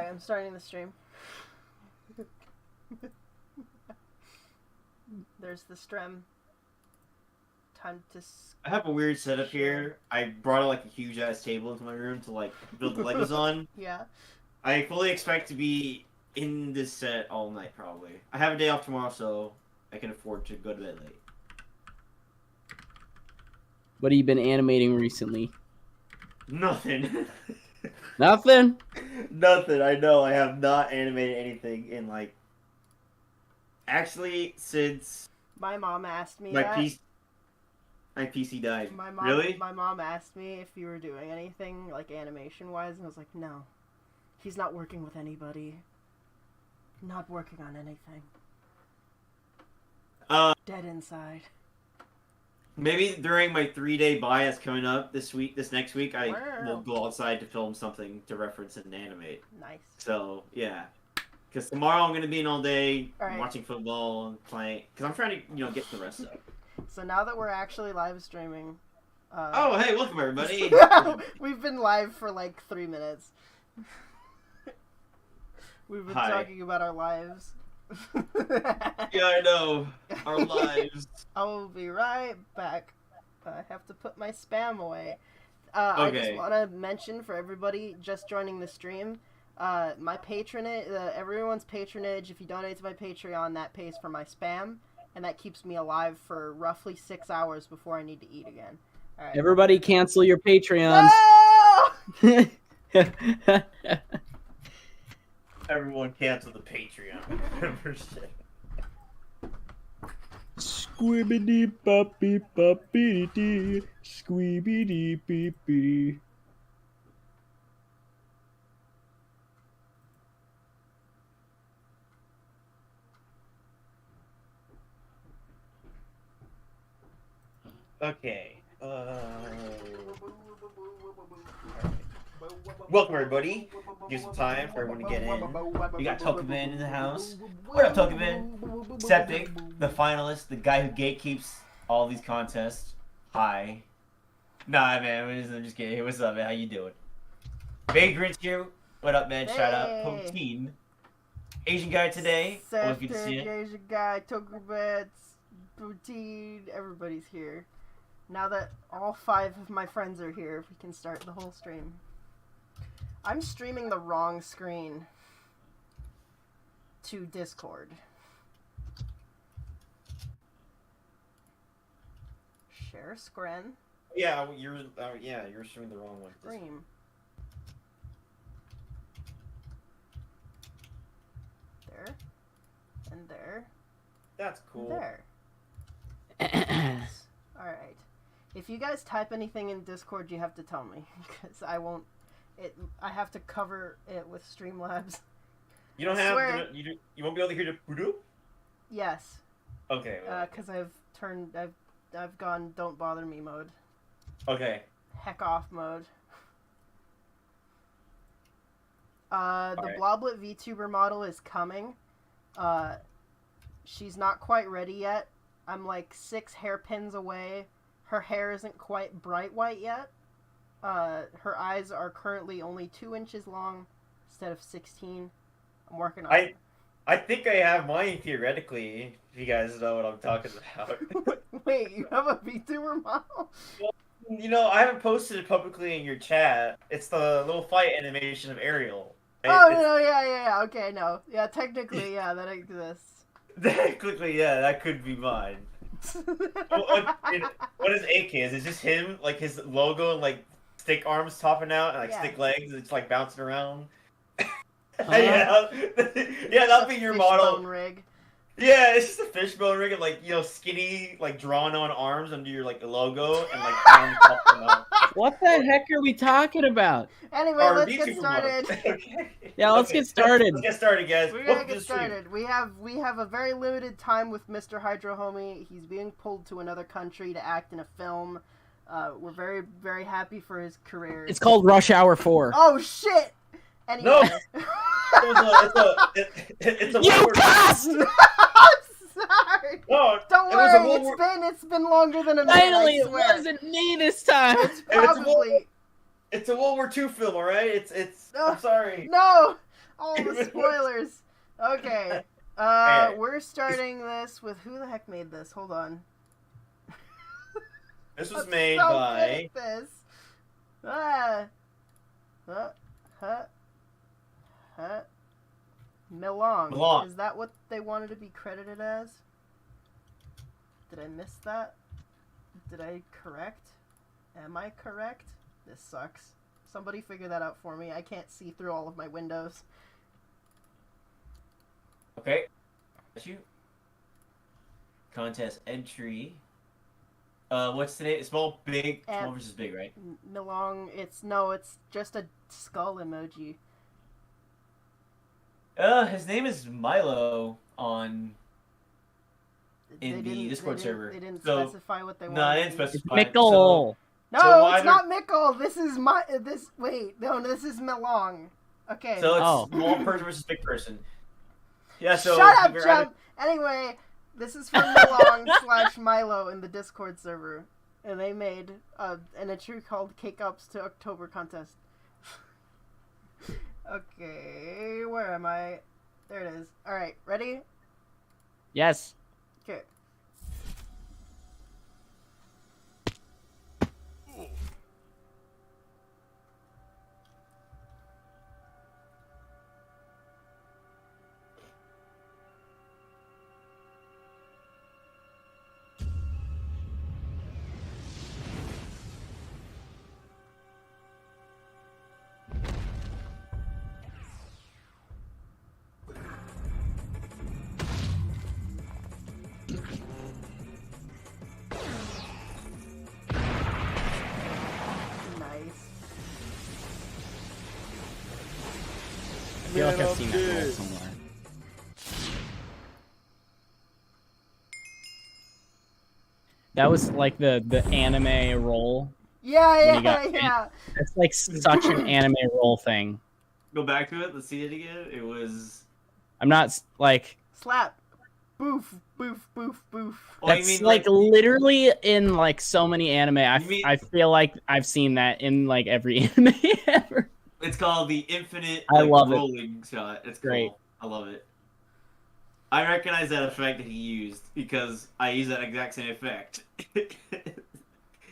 Alright, I'm starting the stream. There's the strem. Time to... I have a weird setup here. I brought like a huge ass table into my room to like build the Legos on. Yeah. I fully expect to be in this set all night probably. I have a day off tomorrow, so I can afford to go to bed late. What have you been animating recently? Nothing. Nothing? Nothing. I know. I have not animated anything in like... Actually, since... My mom asked me my that. My PC died. My mom, Really? My mom asked me if you were doing anything, like, animation-wise, and I was like, no. He's not working with anybody. Not working on anything. Dead inside. Maybe during my 3-day buy that's coming up this next week, I will Wow. go outside to film something to reference and animate. Nice. So, yeah. Because tomorrow I'm going to be in all day All right. watching football and playing. Because I'm trying to, get the rest up. So now that we're actually live streaming... Oh, hey, welcome everybody. We've been live for like 3 minutes. We've been talking about our lives. Yeah, I know. Our lives. I will be right back. I have to put my spam away. Okay. I just want to mention for everybody just joining the stream, my patronage, everyone's patronage, if you donate to my Patreon, that pays for my spam, and that keeps me alive for roughly 6 hours before I need to eat again. All right. Everybody cancel your Patreons. No! Everyone cancel the Patreon membership. Squibbity poppy poppy dee, squeebity beep beep. Okay. Welcome everybody. Give some time for everyone to get in. We got Tokubin in the house. What up, Tokubin? Septic, the finalist, the guy who gatekeeps all these contests. Hi. Nah, man, I'm just kidding. Hey, what's up, man? How you doing? Vagrant's here. What up, man? Shout out. Hey. Poteen. Asian guy today. Always good to see Septic, you. Asian guy, Tokubets, Poutine, everybody's here. Now that all 5 of my friends are here, we can start the whole stream. I'm streaming the wrong screen to Discord. Share screen. Yeah, you're streaming the wrong one. Stream. There. And there. That's cool. And there. Alright. If you guys type anything in Discord, you have to tell me. Because I won't... I have to cover it with Streamlabs. You don't have... You won't be able to hear the voodoo? Yes. Okay. Because I've gone don't bother me mode. Okay. Heck off mode. The Alright. Bloblet VTuber model is coming. She's not quite ready yet. I'm like 6 hairpins away. Her hair isn't quite bright white yet. Her eyes are currently only 2 inches long instead of 16. I'm working on it. I think I have mine theoretically, if you guys know what I'm talking about. Wait, you have a VTuber model? Well, I haven't posted it publicly in your chat. It's the little fight animation of Ariel. Oh, no, yeah, okay, no. Yeah, technically, yeah, that exists. Technically, yeah, that could be mine. What is AK? Is it just him, like his logo and like stick arms topping out and like stick legs? It's like bouncing around. Yeah, that'll be your model. Rig. Yeah, it's just a fishbone rig and like skinny like drawn on arms under your like logo and like arms popping out. What the heck are we talking about? Anyway, Our let's get VTuber started. model. Yeah, let's get started. Let's get started, guys. We're Welcome gonna to get the stream. started. We have a very limited time with Mr. Hydro Homie. He's being pulled to another country to act in a film. We're very, very happy for his career. It's called Rush Hour 4. Oh shit! Anyway. No! It's a You cussed! I'm sorry. No, Don't it was a worry. World It's been longer than a minute. Finally, I it swear. wasn't me this time. It's probably It's a World War II film, alright? I'm sorry. no. All the spoilers. Okay. Hey. We're starting this with who the heck made this? Hold on. This was I'm made so by. good at this. Ah. Huh. Milong. Milong. Is that what they wanted to be credited as? Did I miss that? Did I correct? Am I correct? This sucks. Somebody figure that out for me. I can't see through all of my windows. Okay. Got you. Contest entry. What's today? Small, big. Small versus big, right? Milong. It's just a skull emoji. His name is Milo on in the Discord server. They didn't So, specify what they wanted. no, I to didn't be. specify. Mickle. No, So it's either- not Mickle. This is wait, no, this is Milong. Okay. So it's Oh. small person versus big person. Yeah. So Shut up, figure Jump. Anyway, this is from Milong / Milo in the Discord server, and they made an entry called "Cake Ups to October Contest." Okay, where am I? There it is. All right, ready? Yes. Okay. Nice. I feel like I've seen that roll somewhere. That was like the anime roll. Yeah, When you got yeah. It's like such an anime roll thing. Go back to it. Let's see it again. It was. I'm not like Slap. Boof, boof, boof, boof. Oh, you that's mean like literally in like so many anime. You mean- I feel like I've seen that in like every anime ever. It's called the infinite. I love it. rolling shot. It's Great. cool. I love it. I recognize that effect that he used because I use that exact same effect.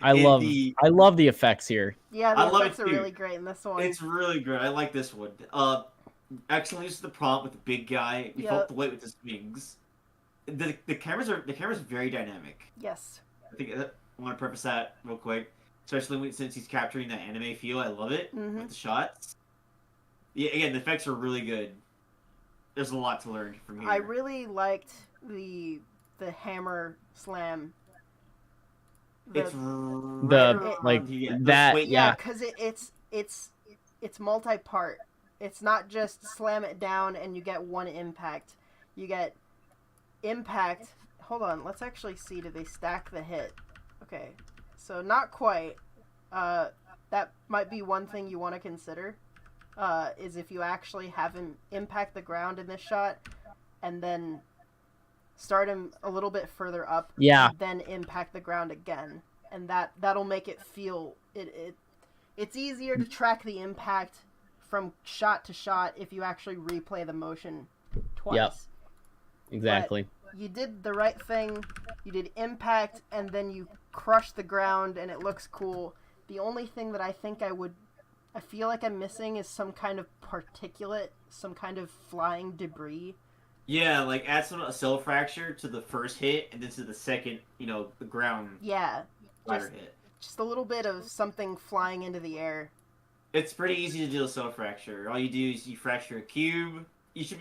I In love the- the effects here. Yeah, the I love effects it are too. really great in this one. It's really good. I like this one. Excellent use of the prompt with the big guy. We Yep. felt the weight with his wings. The cameras very dynamic. Yes. I think I want to preface that real quick, especially since he's capturing that anime feel. I love it Mhm. with the shots. Yeah, again, the effects are really good. There's a lot to learn from here. I really liked the hammer slam. It's yeah. because it's multi-part. It's not just slam it down and you get one impact. You get impact. Hold on, let's actually see. Do they stack the hit? Okay, so not quite. That might be one thing you want to consider. Is if you actually have him impact the ground in this shot, and then start him a little bit further up. Yeah. Then impact the ground again, and that'll make it feel it's easier to track the impact from shot to shot if you actually replay the motion twice. Yep. Exactly. But you did the right thing. You did impact, and then you crush the ground, and it looks cool. The only thing that I think I feel like I'm missing is some kind of particulate, some kind of flying debris. Yeah, like add a cell fracture to the first hit, and then to the second, the ground Yeah, fire hit. just a little bit of something flying into the air. It's pretty easy to do a cell fracture. All you do is you fracture a cube. You should.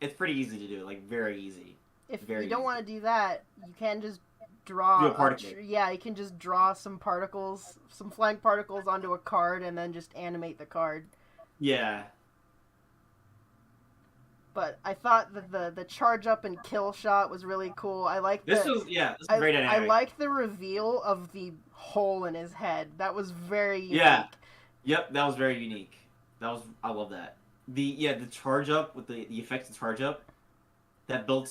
It's pretty easy to do. Like very easy. If Very you don't easy. want to do that, you can just draw. Do a particle. Yeah, you can just draw some particles, some flying particles onto a card, and then just animate the card. Yeah. But I thought that the charge up and kill shot was really cool. I like This the, was I, very I dynamic. like the reveal of the hole in his head. That was very unique. Yeah. Yep, that was very unique. I love that. The charge up with the effects of charge up, that built.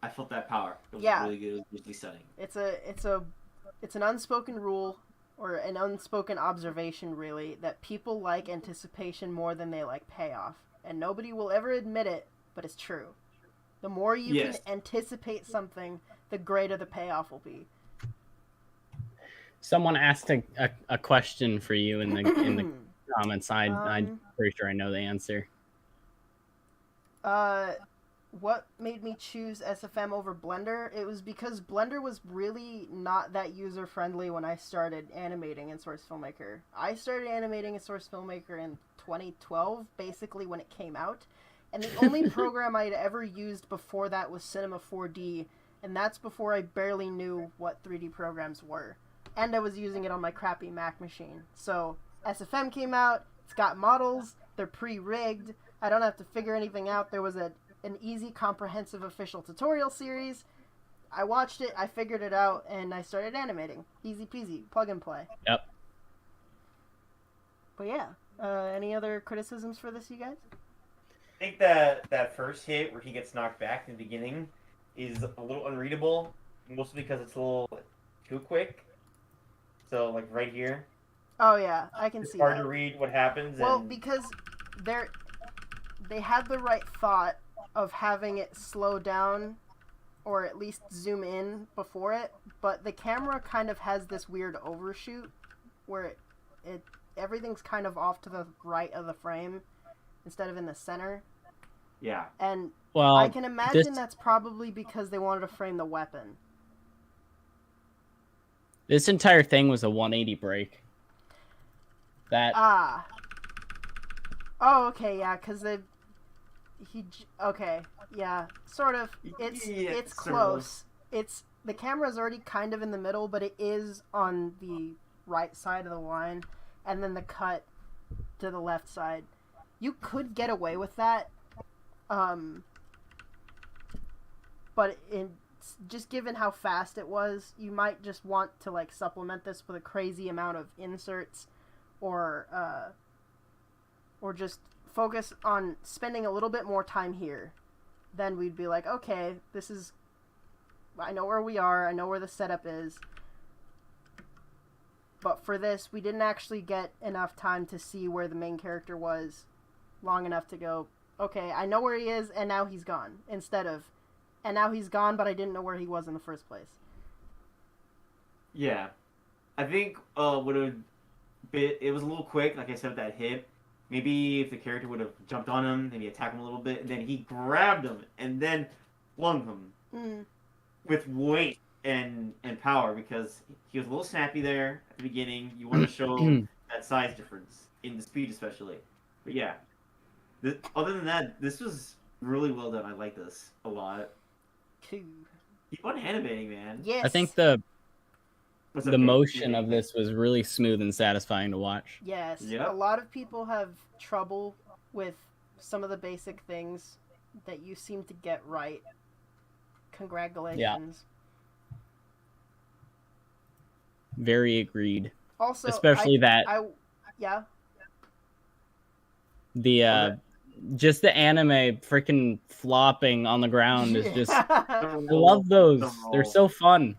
I felt that power. It was Yeah. really good. It was really stunning. It's an unspoken rule or an unspoken observation, really, that people like anticipation more than they like payoff. And nobody will ever admit it, but it's true. The more you Yes. can anticipate something, the greater the payoff will be. Someone asked a question for you in the comments. I'm pretty sure I know the answer. What made me choose SFM over Blender? It was because Blender was really not that user-friendly when I started animating in Source Filmmaker. I started animating in Source Filmmaker in 2012, basically when it came out. And the only program I'd ever used before that was Cinema 4D, and that's before I barely knew what 3D programs were. And I was using it on my crappy Mac machine. So, SFM came out, it's got models, they're pre-rigged, I don't have to figure anything out. There was an easy, comprehensive official tutorial series. I watched it, I figured it out, and I started animating. Easy peasy, plug and play. Yep. But yeah, any other criticisms for this, you guys? I think that first hit where he gets knocked back in the beginning is a little unreadable, mostly because it's a little too quick. So, like, right here. Oh yeah, I can see It's hard that. to read what happens. Well, and... because they had the right thought of having it slow down or at least zoom in before it, but the camera kind of has this weird overshoot where everything's kind of off to the right of the frame instead of in the center. Yeah. And Well, I can imagine that's probably because they wanted to frame the weapon. This entire thing was a 180 break. Oh, okay, yeah, because okay, yeah, sort of. It's close. The camera's already kind of in the middle, but it is on the right side of the line, and then the cut to the left side. You could get away with that, but just given how fast it was, you might just want to like supplement this with a crazy amount of inserts, or just focus on spending a little bit more time here. Then we'd be like, okay, I know where we are, I know where the setup is. But for this, we didn't actually get enough time to see where the main character was long enough to go, okay, I know where he is, and now he's gone. Instead of, and now he's gone, but I didn't know where he was in the first place. Yeah. I think it was a little quick, like I said, with that hit. Maybe if the character would have jumped on him, maybe attack him a little bit, and then he grabbed him and then flung him with weight and power, because he was a little snappy there at the beginning. You want to show that size difference in the speed, especially. But yeah, other than that, this was really well done. I like this a lot. Cool. Keep on animating, man. Yes. I think the motion of this was really smooth and satisfying to watch. Yes. Yep. A lot of people have trouble with some of the basic things that you seem to get right. Congratulations. Yeah. Very agreed. Also, especially just the anime freaking flopping on the ground is just I love those. They're so fun.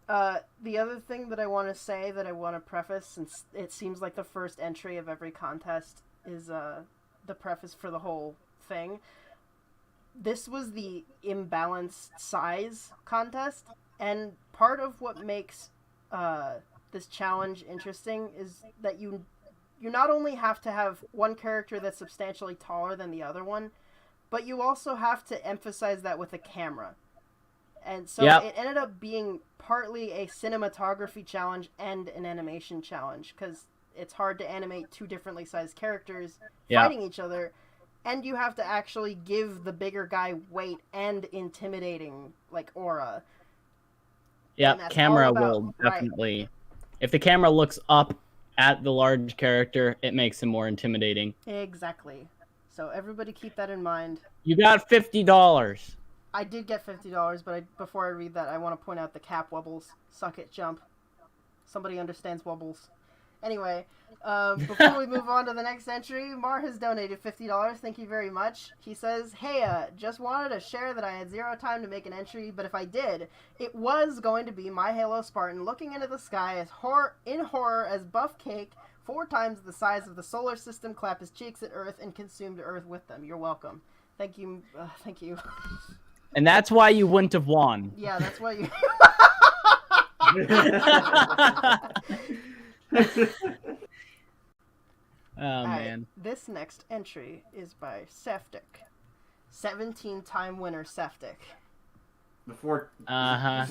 The other thing that I want to say that I want to preface, since it seems like the first entry of every contest is the preface for the whole thing. This was the imbalanced size contest, and part of what makes this challenge interesting is that you not only have to have one character that's substantially taller than the other one, but you also have to emphasize that with a camera. And so it ended up being partly a cinematography challenge and an animation challenge, because it's hard to animate two differently sized characters fighting each other, and you have to actually give the bigger guy weight and intimidating, like, aura. Yeah, camera will definitely... Right. If the camera looks up at the large character, it makes him more intimidating. Exactly. So everybody keep that in mind. You got $50. I did get $50, but before I read that, I want to point out the cap wobbles. Suck it, jump. Somebody understands wobbles. Anyway, before we move on to the next entry, Mar has donated $50. Thank you very much. He says, "Hey, just wanted to share that I had 0 time to make an entry, but if I did, it was going to be my Halo Spartan looking into the sky as horror as buff cake 4 times the size of the solar system, clap his cheeks at Earth, and consumed Earth with them. You're welcome." Thank you. Thank you. And that's why you wouldn't have won. Yeah, that's why you... Oh, man. This next entry is by Septic. 17-time winner Septic. Before. That's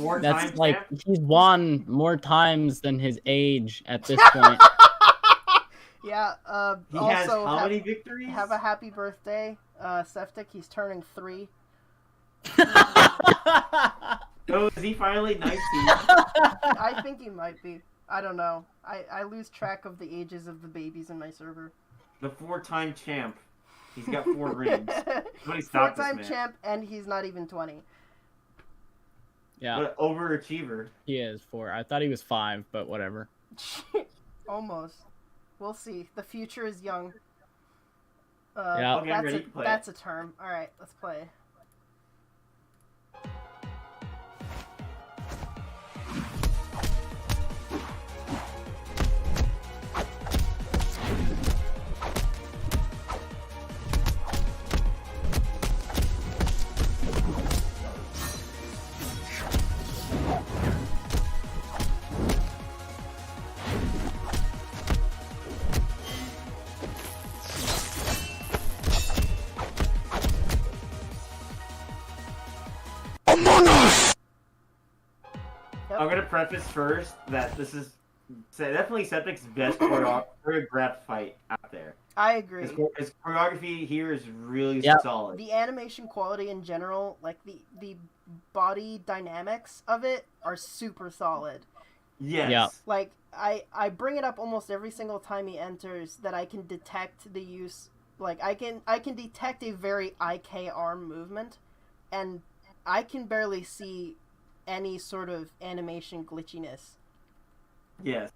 like champ? He's won more times than his age at this point. Yeah. He also has how many victories? Have a happy birthday, Septic. He's turning 3. Oh, is he finally 19? I think he might be. I don't know. I lose track of the ages of the babies in my server. The 4-time champ. He's got 4 rings. 4-time champ, and he's not even 20. Yeah. What an overachiever. He is 4. I thought he was 5, but whatever. Almost. We'll see. The future is young. Yeah. Okay, that's a term. Alright, let's play. I'm gonna preface first that this is definitely Septic's best choreographed fight out there. I agree. His choreography here is really solid. The animation quality in general, like the body dynamics of it, are super solid. Yes. Yeah. Like I bring it up almost every single time he enters that I can detect the use. Like I can detect a very IK arm movement, and I can barely see any sort of animation glitchiness. Yes.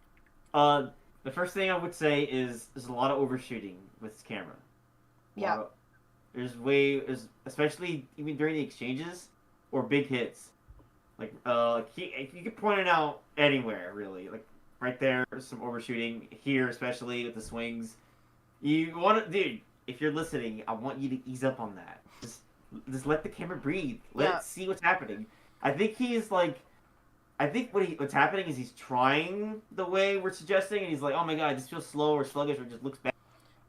The first thing I would say is there's a lot of overshooting with his camera. Yeah. There's especially even during the exchanges or big hits. Like you can point it out anywhere really. Like right there, there's some overshooting here, especially with the swings. You want to, dude. If you're listening, I want you to ease up on that. Just let the camera breathe. Let it see what's happening. I think what's happening is he's trying the way we're suggesting, and he's like, "Oh my god, this feels slow or sluggish or just looks bad.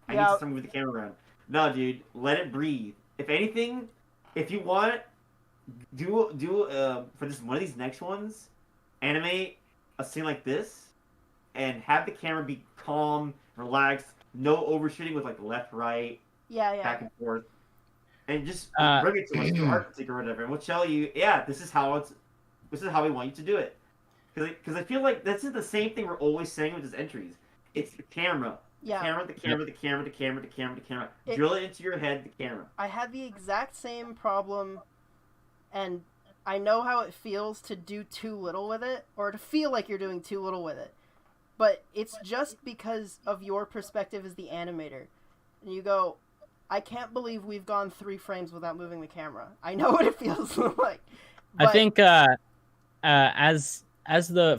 I need to start moving the camera around." No, dude, let it breathe. If anything, if you want, do for this one of these next ones, animate a scene like this, and have the camera be calm, relaxed, no overshooting with like left, right, back and forth. And just bring it to us, do artistic or whatever, and we'll tell you, this is how we want you to do it. Because I feel like this is the same thing we're always saying with his entries. It's the camera. The camera. Drill it into your head, the camera. I had the exact same problem, and I know how it feels to do too little with it, or to feel like you're doing too little with it. But it's just because of your perspective as the animator. And you go, I can't believe we've gone 3 frames without moving the camera. I know what it feels like. But... I think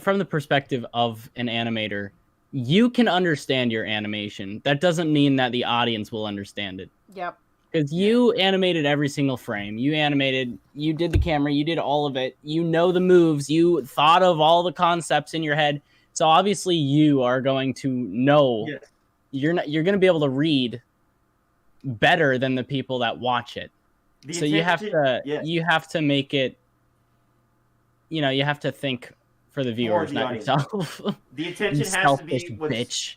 from the perspective of an animator, you can understand your animation. That doesn't mean that the audience will understand it. Yep. Because you animated every single frame. You did the camera, you did all of it. You know the moves. You thought of all the concepts in your head. So obviously you are going to know. Yes. You're going to be able to read better than the people that watch it. So you have to make it, you have to think for the viewers, not yourself. The attention has selfish to be bitch.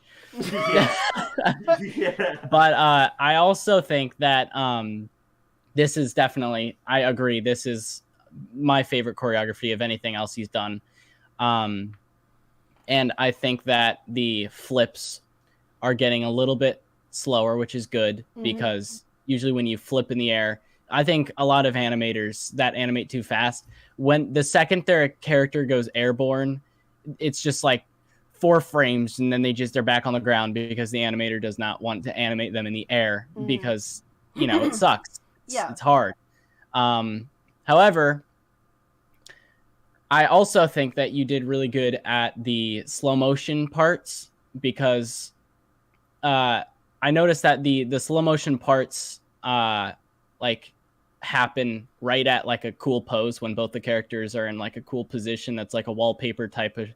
Yeah. But I also think that this is definitely, I agree, this is my favorite choreography of anything else he's done. And I think that the flips are getting a little bit slower, which is good, because usually when you flip in the air, I think a lot of animators that animate too fast, when the second their character goes airborne, it's just like 4 frames and then they're back on the ground because the animator does not want to animate them in the air because, you know, it sucks. It's hard. However, I also think that you did really good at the slow motion parts because I noticed that the slow motion parts like happen right at like a cool pose when both the characters are in like a cool position that's like a wallpaper type of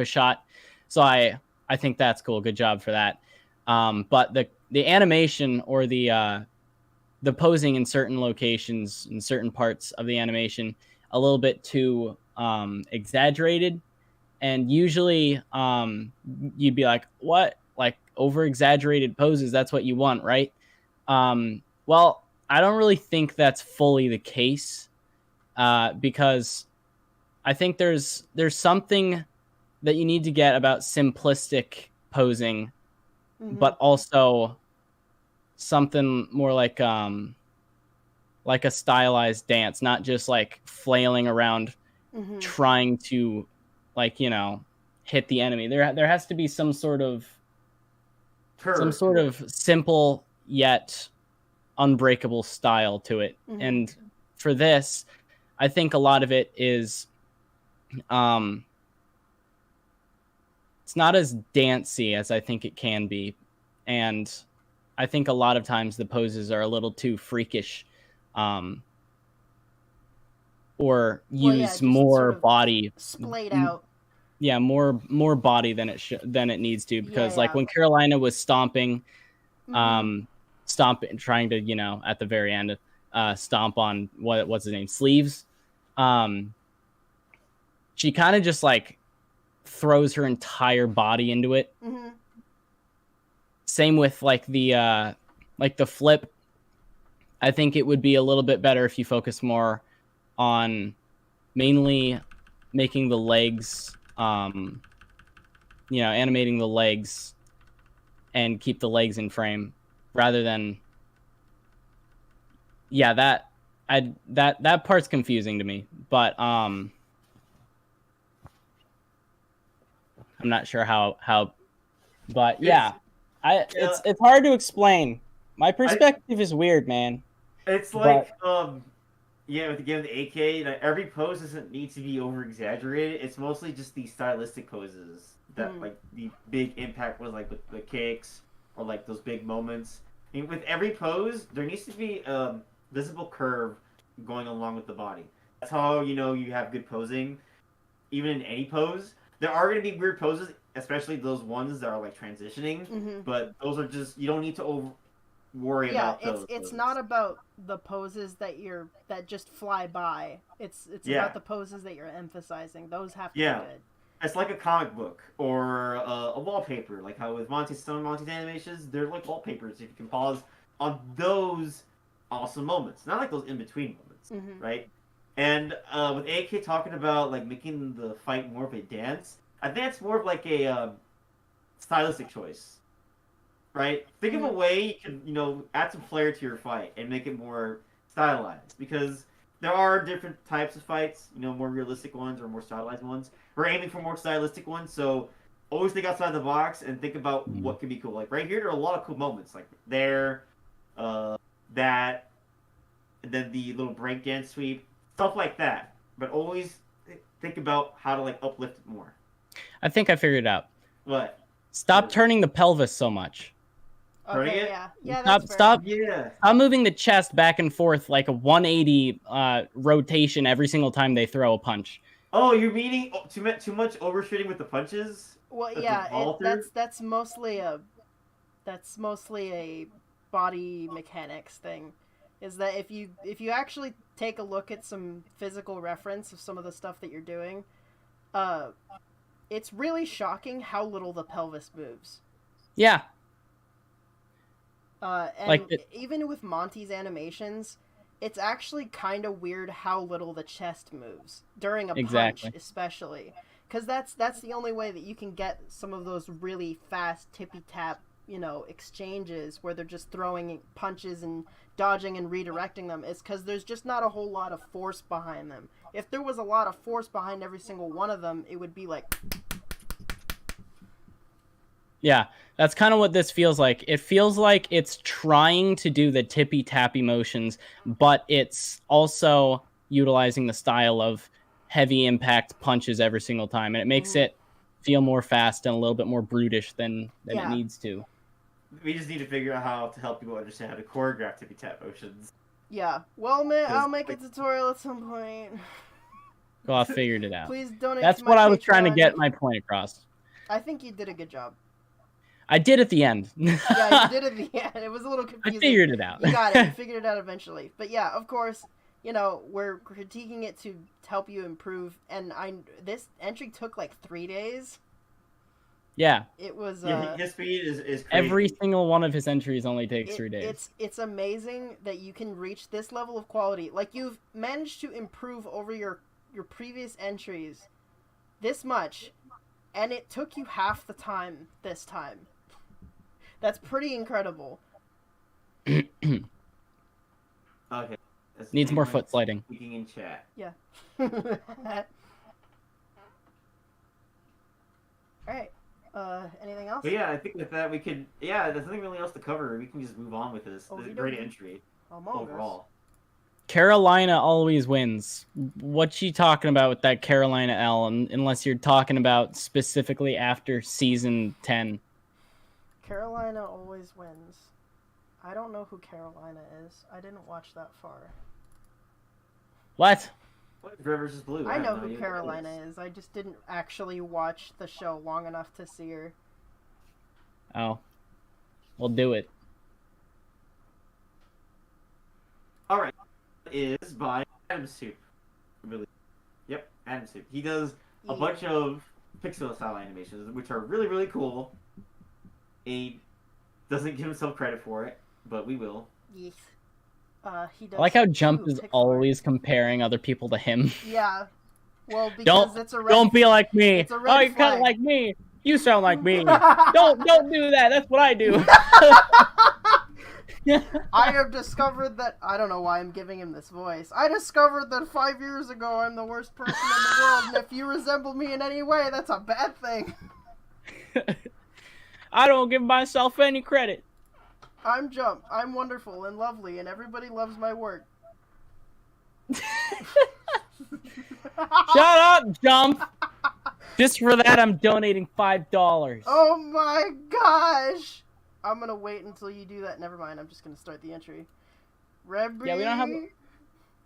shot. So I think that's cool. Good job for that. But the animation or the posing in certain locations in certain parts of the animation a little bit too exaggerated, and usually you'd be like, what, like over exaggerated poses, that's what you want, right? Well, I don't really think that's fully the case because I think there's something that you need to get about simplistic posing, but also something more like a stylized dance, not just like flailing around trying to, like, you know, hit the enemy. There has to be some sort of simple yet unbreakable style to it. And for this, I think a lot of it is it's not as dancey as I think it can be, and I think a lot of times the poses are a little too freakish, or use more sort of body splayed out. Yeah, more body than it needs to, because like when Carolina was stomping, trying to, you know, at the very end, stomp on what's his name, Sleeves. She kind of just like throws her entire body into it. Same with like the flip. I think it would be a little bit better if you focus more on mainly making the legs, animating the legs and keep the legs in frame rather than, that part's confusing to me, but I'm not sure how but it's hard to explain. My perspective is weird, man. It's like with the game of the AK, every pose doesn't need to be over exaggerated. It's mostly just the stylistic poses that like the big impact was, like with the kicks or like those big moments. I mean, with every pose, there needs to be a visible curve going along with the body. That's how you know you have good posing. Even in any pose, there are going to be weird poses, especially those ones that are like transitioning. But those are just, you don't need to worry about those. It's not about the poses that just fly by. It's about the poses that you're emphasizing. Those have to be good. It's like a comic book or a wallpaper, like how with Monty's animations, they're like wallpapers. If you can pause on those awesome moments, not like those in between moments, right? And with AK talking about like making the fight more of a dance, I think it's more of like a stylistic choice, right? Think of a way you can, add some flair to your fight and make it more stylized, because there are different types of fights, more realistic ones or more stylized ones. We're aiming for more stylistic ones, so always think outside the box and think about what could be cool. Like right here, there are a lot of cool moments, like there, that, and then the little breakdance sweep, stuff like that. But always think about how to like uplift it more. I think I figured it out. What? Stop turning the pelvis so much. Okay, that's fair. Stop moving the chest back and forth like a 180 rotation every single time they throw a punch. Oh, you're meaning too much overshooting with the punches? Well, that's mostly a body mechanics thing. Is that if you actually take a look at some physical reference of some of the stuff that you're doing, it's really shocking how little the pelvis moves. Yeah. And even with Monty's animations, it's actually kind of weird how little the chest moves during a punch, especially, because that's the only way that you can get some of those really fast tippy tap, exchanges where they're just throwing punches and dodging and redirecting them, is because there's just not a whole lot of force behind them. If there was a lot of force behind every single one of them, it would be like, Yeah, that's kind of what this feels like. It feels like it's trying to do the tippy-tappy motions, but it's also utilizing the style of heavy impact punches every single time. And it makes it feel more fast and a little bit more brutish than it needs to. We just need to figure out how to help people understand how to choreograph tippy-tap motions. Yeah. Well, I'll make a tutorial at some point. Well, I figured it out. Please donate That's to my what I was Patreon. trying to get my point across. I think you did a good job. I did at the end. Yeah, you did at the end. It was a little confusing. I figured it out. You got it. You figured it out eventually. But yeah, of course, you know, we're critiquing it to help you improve. And this entry took like 3 days. Yeah. It was... his speed is crazy. Every single one of his entries only takes 3 days. It's amazing that you can reach this level of quality. Like, you've managed to improve over your previous entries this much, and it took you half the time this time. That's pretty incredible. Okay. Needs more foot sliding. Speaking in chat. Yeah. Alright. Anything else? But yeah, I think with that we could... Yeah, there's nothing really else to cover. We can just move on with this. This is a great entry. Overall. Carolina always wins. What you talking about with that Carolina L? Unless you're talking about specifically after season 10. Carolina always wins. I don't know who Carolina is. I didn't watch that far. What? Red vs. Blue. I know who Carolina is. I just didn't actually watch the show long enough to see her. Oh. We'll do it. Alright. Is by Adam Soup. Really. Yep, Adam Soup. He does a bunch of pixel style animations, which are really, really cool. He doesn't give himself credit for it, but we will. Yes. He does. I like how Jump is always comparing other people to him. Yeah. Well, because it's a red... Don't be like me. It's a red you're kind of like me. You sound like me. don't do that. That's what I do. I have discovered that... I don't know why I'm giving him this voice. I discovered that 5 years ago I'm the worst person in the world, and if you resemble me in any way, that's a bad thing. I don't give myself any credit. I'm Jump. I'm wonderful and lovely, and everybody loves my work. Shut up, Jump! Just for that, I'm donating $5. Oh my gosh! I'm gonna wait until you do that. Never mind, I'm just gonna start the entry. Rebby! Yeah, we don't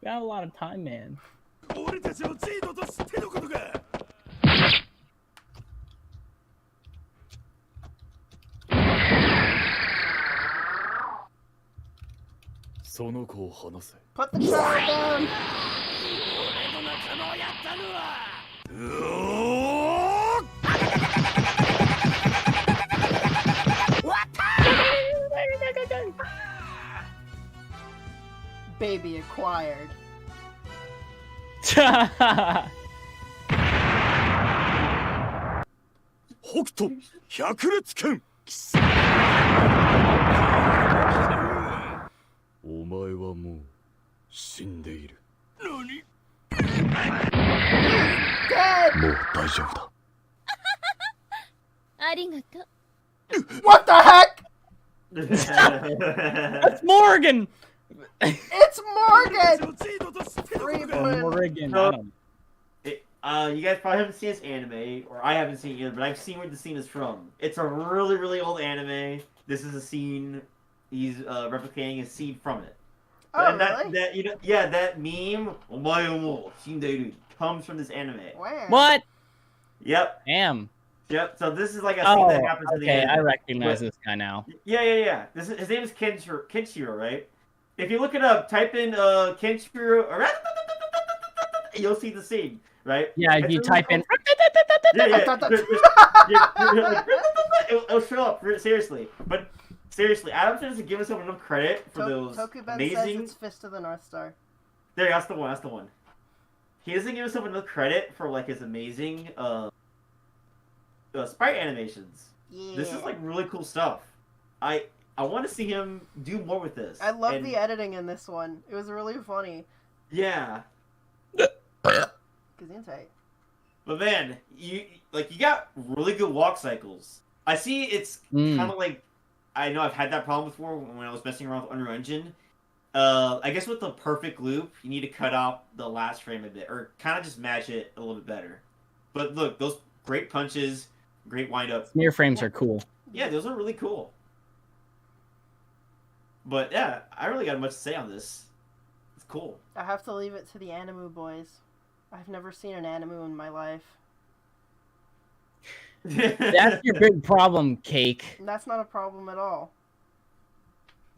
have a lot of time, man. Put the shower down! Baby acquired. What the heck? That's Morgan! It's Morgan! Morgan. You guys probably haven't seen this anime, or I haven't seen it either, but I've seen where the scene is from. It's a really, really old anime. This is a scene. He's replicating a scene from it. Oh, and that, really? that, you know, yeah, that meme, "Omae mo shindeiru," comes from this anime. Where? What? Yep. Damn. Yep. So this is like a scene that happens in the anime. I recognize this guy now. Yeah. His name is Kenshiro, right? If you look it up, type in Kenshiro, you'll see the scene, right? Yeah, you type in. It'll show up, seriously. But seriously, Adam doesn't give himself enough credit for those amazing... says it's Fist of the North Star. There, that's the one. He doesn't give himself enough credit for, like, his amazing sprite animations. Yeah. This is, like, really cool stuff. I want to see him do more with this. I love the editing in this one. It was really funny. Yeah. Gesundheit. But man, you got really good walk cycles. I see it's kind of like, I know I've had that problem before when I was messing around with Unreal Engine. I guess with the perfect loop, you need to cut out the last frame a bit, or kind of just match it a little bit better. But look, those great punches, great wind-up. Smear frames are cool. Yeah, those are really cool. But yeah, I really got much to say on this. It's cool. I have to leave it to the Animu boys. I've never seen an Animu in my life. That's your big problem, Cake. That's not a problem at all.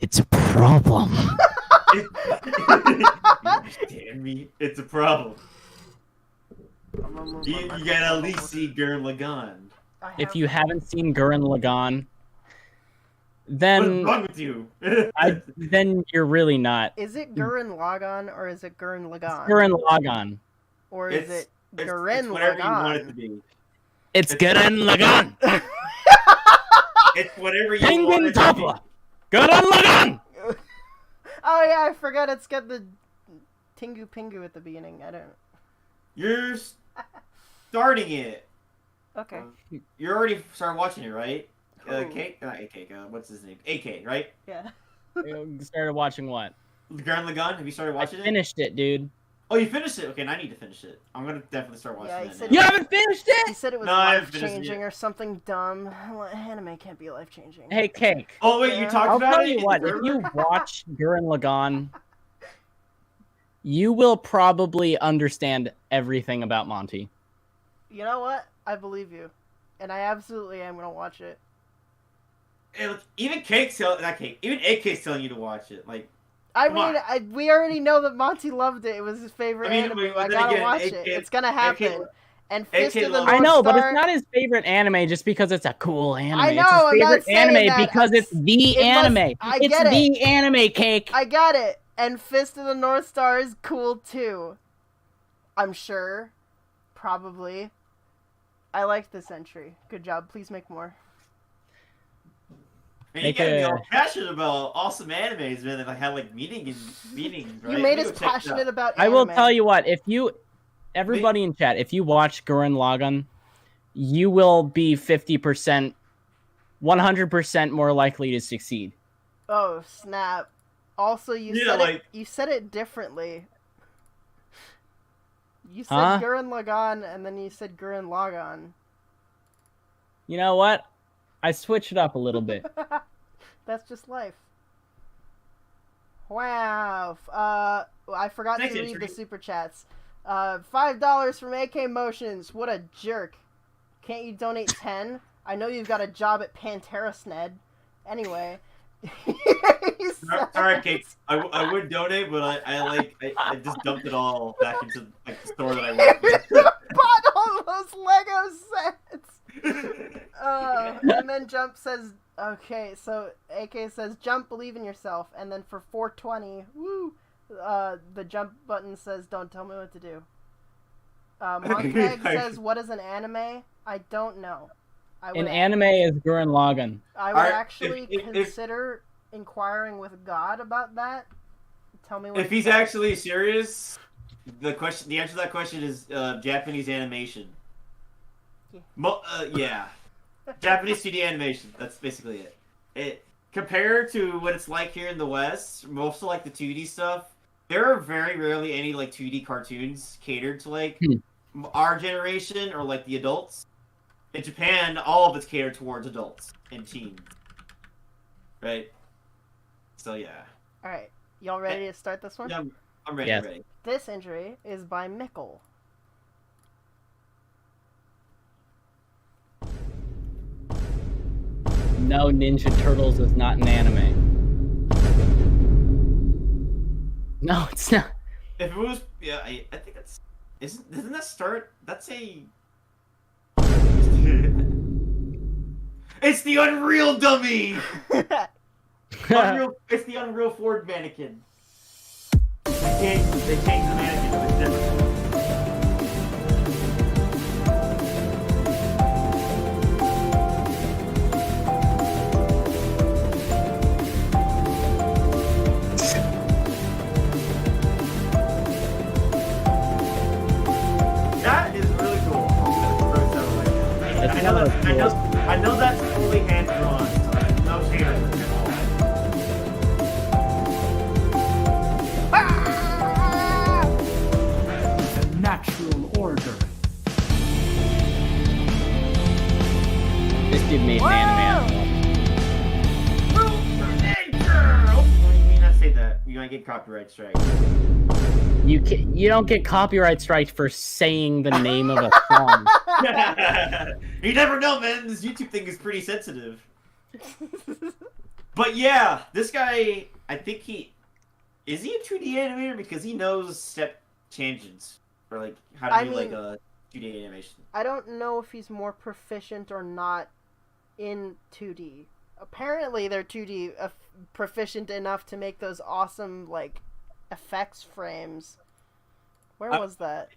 It's a problem. You understand me? It's a problem. You gotta at least see Gurren Lagann. If you haven't seen Gurren Lagann, then what's wrong with you? then you're really not. Is it Gurren Lagann or is it Gurren Lagann? Gurren Lagann. Or is it Gurren it's whatever Lagann? you want it to be. It's Gurren Lagann. It's whatever you want it to be. Gurren Lagann. Oh yeah, I forgot it's got the Tingu Pingu at the beginning. I don't. You're starting it. Okay. You already started watching it, right? Cool. Cake? Not Cake. What's his name? AK, right? Yeah. You started watching what? Gurren Lagann. Have you started watching I finished it, dude. Oh, you finished it? Okay, and I need to finish it. I'm gonna definitely start watching Yeah, he it. said now. You haven't finished He it? said it was No, I haven't finished it life-changing yet. or something dumb. Well, anime can't be life-changing. Hey, Cake. Oh wait, you Yeah. talked I'll about tell it? you in what. the If you server? watch Gurren Lagann, you will probably understand everything about Monty. You know what? I believe you. And I absolutely am gonna watch it. Hey, look, even Cake's telling, not Cake, even AK's telling you to watch it. Like, I Come mean, we already know that Monty loved it. It was his favorite I mean, anime. but I then gotta again, watch AK it. It's gonna happen. And Fist AK of the loves- North I know, but Star, it's not his favorite anime just because it's a cool anime. I know, it's I'm his not favorite saying anime that. because it's the It must- anime. I It's get it. the anime, Cake. I got it. And Fist of the North Star is cool too. I'm sure. Probably. I like this entry. Good job. Please make more. Man, you Make gotta be a- all passionate about awesome animes, man. That like have like meetings, right? You made Let me us go check it passionate out. about I anime. will tell you what, everybody in chat, if you watch Gurren Lagann, you will be 50%, 100% more likely to succeed. Oh, snap. Also, Yeah, you said it differently. You said Huh? Gurren Lagann, and then you said Gurren Lagann. You know what? I switched it up a little bit. That's just life. Wow. I forgot Thanks, to read Entry. the super chats. $5 from AKmotions. What a jerk. Can't you donate 10? I know you've got a job at Pantera Sned. Anyway. He Sorry, Cake. says- I would donate, but I just dumped it all back into like the store that I work with. Bought all those Lego sets. And then Jump says, okay, so AK says, Jump, believe in yourself. And then for 420, woo, the Jump button says, don't tell me what to do. Monkeg says, what is an anime? I don't know. An anime is Gurren Lagann. I would Alright, actually if- consider inquiring with God about that. Tell me what If he's actually serious, the answer to that question is Japanese animation. Yeah. Yeah, Japanese 2D animation. That's basically it. Compared to what it's like here in the West, most of like the 2D stuff, there are very rarely any like 2D cartoons catered to like our generation or like the adults. In Japan, all of it's catered towards adults and teens. Right? So yeah. Alright, y'all ready to start this one? Yeah, I'm ready, Yes. I'm ready. This injury is by Mickle. No, Ninja Turtles is not an anime. No, it's not. If it was, yeah, I think that's, doesn't that start, that's a, it's the Unreal dummy! It's the Unreal Ford mannequin. They changed the mannequin to a different one. That is really cool. I'm gonna throw that away. That's another cool. I know that's might get copyright strike. You don't get copyright strike for saying the name of a song. You never know, man. This YouTube thing is pretty sensitive. But yeah, this guy, I think is he a 2D animator because he knows step tangents or like how to do like a 2D animation. I don't know if he's more proficient or not in 2D. Apparently, they're 2D proficient enough to make those awesome like effects frames. Where was that?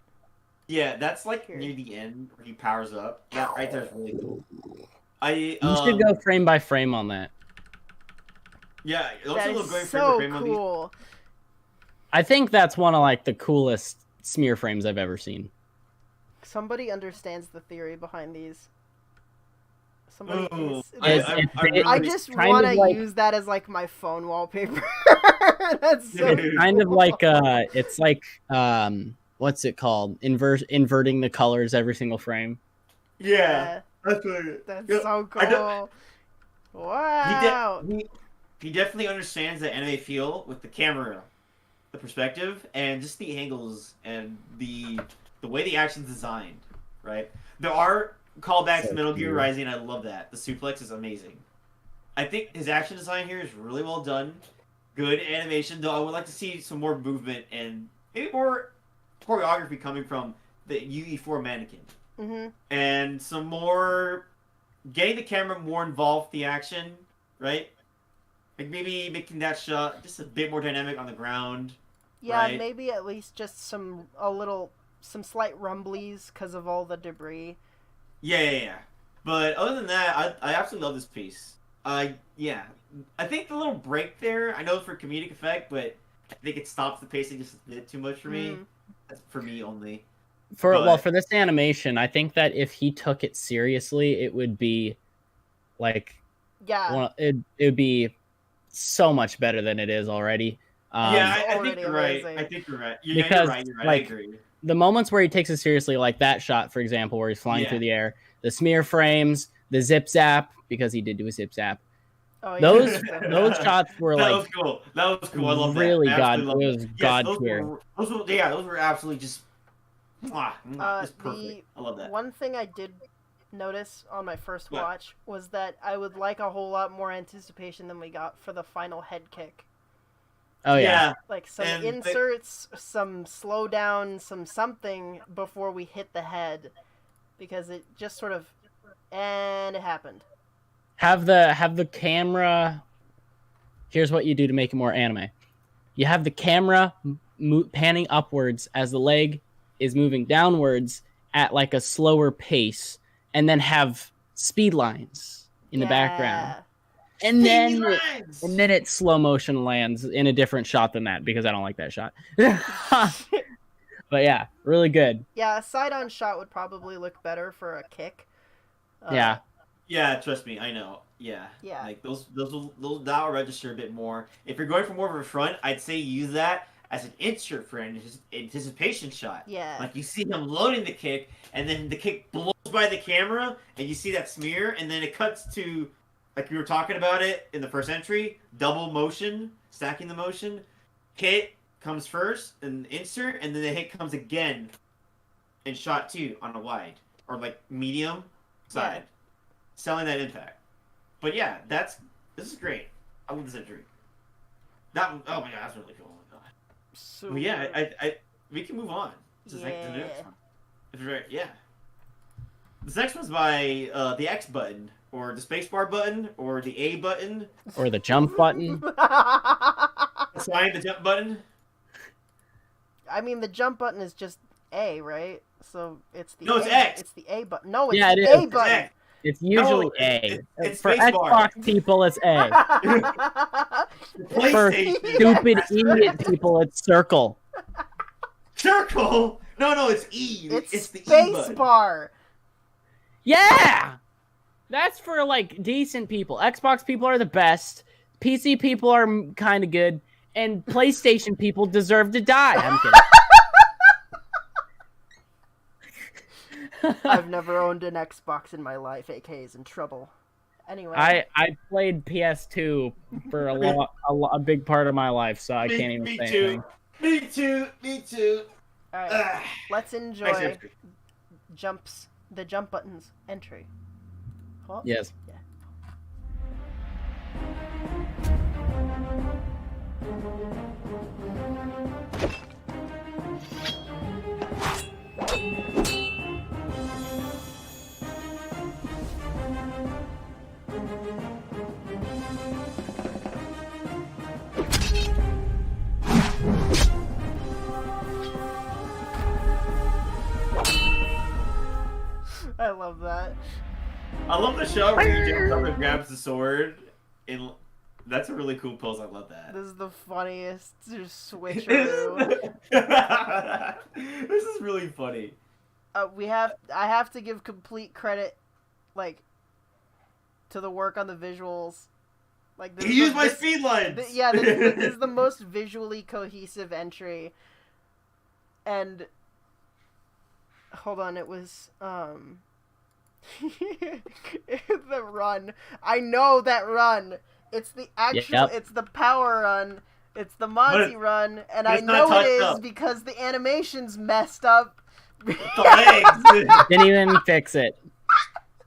Yeah, that's like near the end where he powers up. That right there is really cool. You should go frame by frame on that. Yeah, it looks that a little is so frame cool. I think that's one of like the coolest smear frames I've ever seen. Somebody understands the theory behind these. Somebody. I just want to use that as like my phone wallpaper. That's so it's kind of like it's like what's it called? Inverting the colors every single frame. Yeah. That's so cool. Wow. He definitely understands the anime feel with the camera, the perspective, and just the angles and the way the action's designed, right? There are callbacks to Metal Gear Rising, and I love that. The suplex is amazing. I think his action design here is really well done. Good animation, though I would like to see some more movement and maybe more choreography coming from the UE4 mannequin. Mm-hmm. And some more getting the camera more involved with the action, right? Like maybe making that shot just a bit more dynamic on the ground. Yeah, right? Maybe at least just some slight rumblies because of all the debris. Yeah. But other than that, I absolutely love this piece. Yeah. I think the little break there, I know it's for comedic effect, but I think it stops the pacing just a bit too much for me. That's for me only. For this animation, I think that if he took it seriously, it would be like it would be so much better than it is already. I think you're right. You're right. You're right. I agree. The moments where he takes it seriously, like that shot, for example, where he's flying through the air, the smear frames, the zip zap, because he did do a zip zap. Oh, yeah. Those shots were that was cool. That was cool. I love really that. It was god tier. Those were absolutely just. It's perfect. I love that. One thing I did notice on my first watch was that I would like a whole lot more anticipation than we got for the final head kick. Oh yeah. Like some inserts, some slowdown, something before we hit the head, because it just sort of, and it happened. Have the camera. Here's what you do to make it more anime. You have the camera panning upwards as the leg is moving downwards at like a slower pace, and then have speed lines in the background. And then it slow motion lands in a different shot than that, because I don't like that shot. But yeah, really good. Yeah, a side-on shot would probably look better for a kick. Yeah, trust me, I know. Yeah. Like those that will register a bit more. If you're going for more of a front, I'd say use that as an insert for an anticipation shot. Yeah. Like you see him loading the kick, and then the kick blows by the camera, and you see that smear, and then it cuts to, like we were talking about it in the first entry, double motion, stacking the motion. Hit comes first, and insert, and then the hit comes again in shot 2 on a wide, or like medium side. Selling that impact. But yeah, this is great. I love this entry. Oh my god, that's really cool. Oh my god. So yeah, we can move on. This is like the next one. Yeah. This next one's by the X button, or the spacebar button, or the A button, or the jump button. Sign the jump button. I mean, the jump button is just A, right? So it's the it's X. It's the A button. No, it's the A button. It's usually A. It's for Xbox people, it's A. For stupid idiot people, it's circle. Circle? No, it's E. It's the space E bar. Yeah! That's for, like, decent people. Xbox people are the best. PC people are kind of good. And PlayStation people deserve to die. I'm kidding. I've never owned an Xbox in my life. AK is in trouble. Anyway. I played PS2 for a big part of my life, so I can't even say anything. Me too. All right, let's enjoy the jump buttons entry. Oh, yes. Yeah. I love that. I love the shot where he jumps up and grabs the sword. That's a really cool pose. I love that. This is the funniest switcheroo. This is really funny. I have to give complete credit, like, to the work on the visuals. Like, He used my speed lines. This is the most visually cohesive entry. And hold on, it was the run. I know that run. It's the actual. It's the power run. It's the Monty run, and I know it is because the animation's messed up. The legs. Didn't even fix it.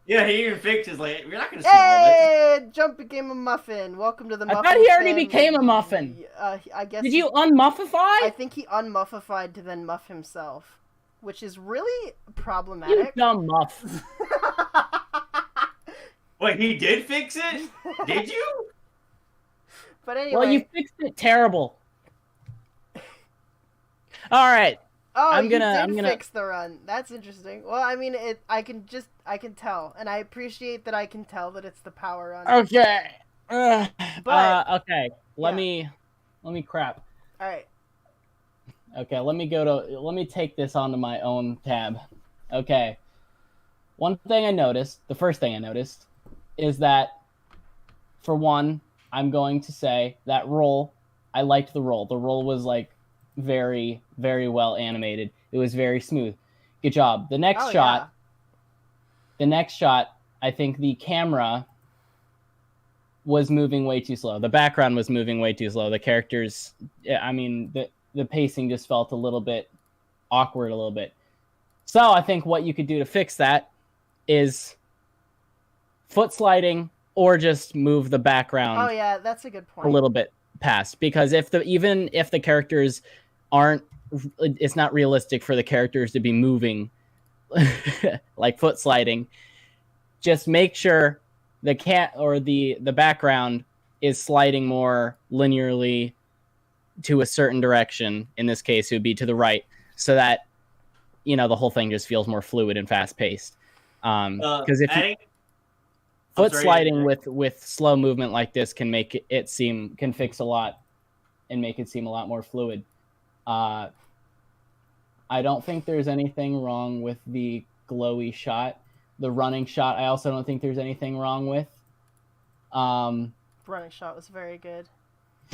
Yeah, he even fixed his leg. You're not gonna see all of it. Jump became a muffin. Welcome to the muffin. I thought he already became a muffin. I guess. Did you unmuffify? I think he unmuffified to then muff himself, which is really problematic. You dumb muff. Wait, he did fix it? Did you? But anyway. Well, you fixed it terrible. All right. Oh, I'm you gonna fix the run. That's interesting. Well, I mean, I can tell, and I appreciate that I can tell that it's the power run. Okay. But okay. Let me crap. All right. Okay, let me take this onto my own tab. Okay. The first thing I noticed is that, for one, I'm going to say that roll, I liked the roll. The roll was like very, very well animated. It was very smooth. Good job. The next shot, I think the camera was moving way too slow. The background was moving way too slow. The characters, I mean, the pacing just felt a little bit awkward a little bit. So I think what you could do to fix that is foot sliding or just move the background. Oh yeah, that's a good point. A little bit past, because even if the characters aren't, it's not realistic for the characters to be moving like foot sliding. Just make sure the background is sliding more linearly to a certain direction. In this case, it would be to the right, so that the whole thing just feels more fluid and fast paced. Because if foot sliding with slow movement like this can make can fix a lot and make it seem a lot more fluid. I don't think there's anything wrong with the glowy shot. The running shot, I also don't think there's anything wrong with. Running shot was very good.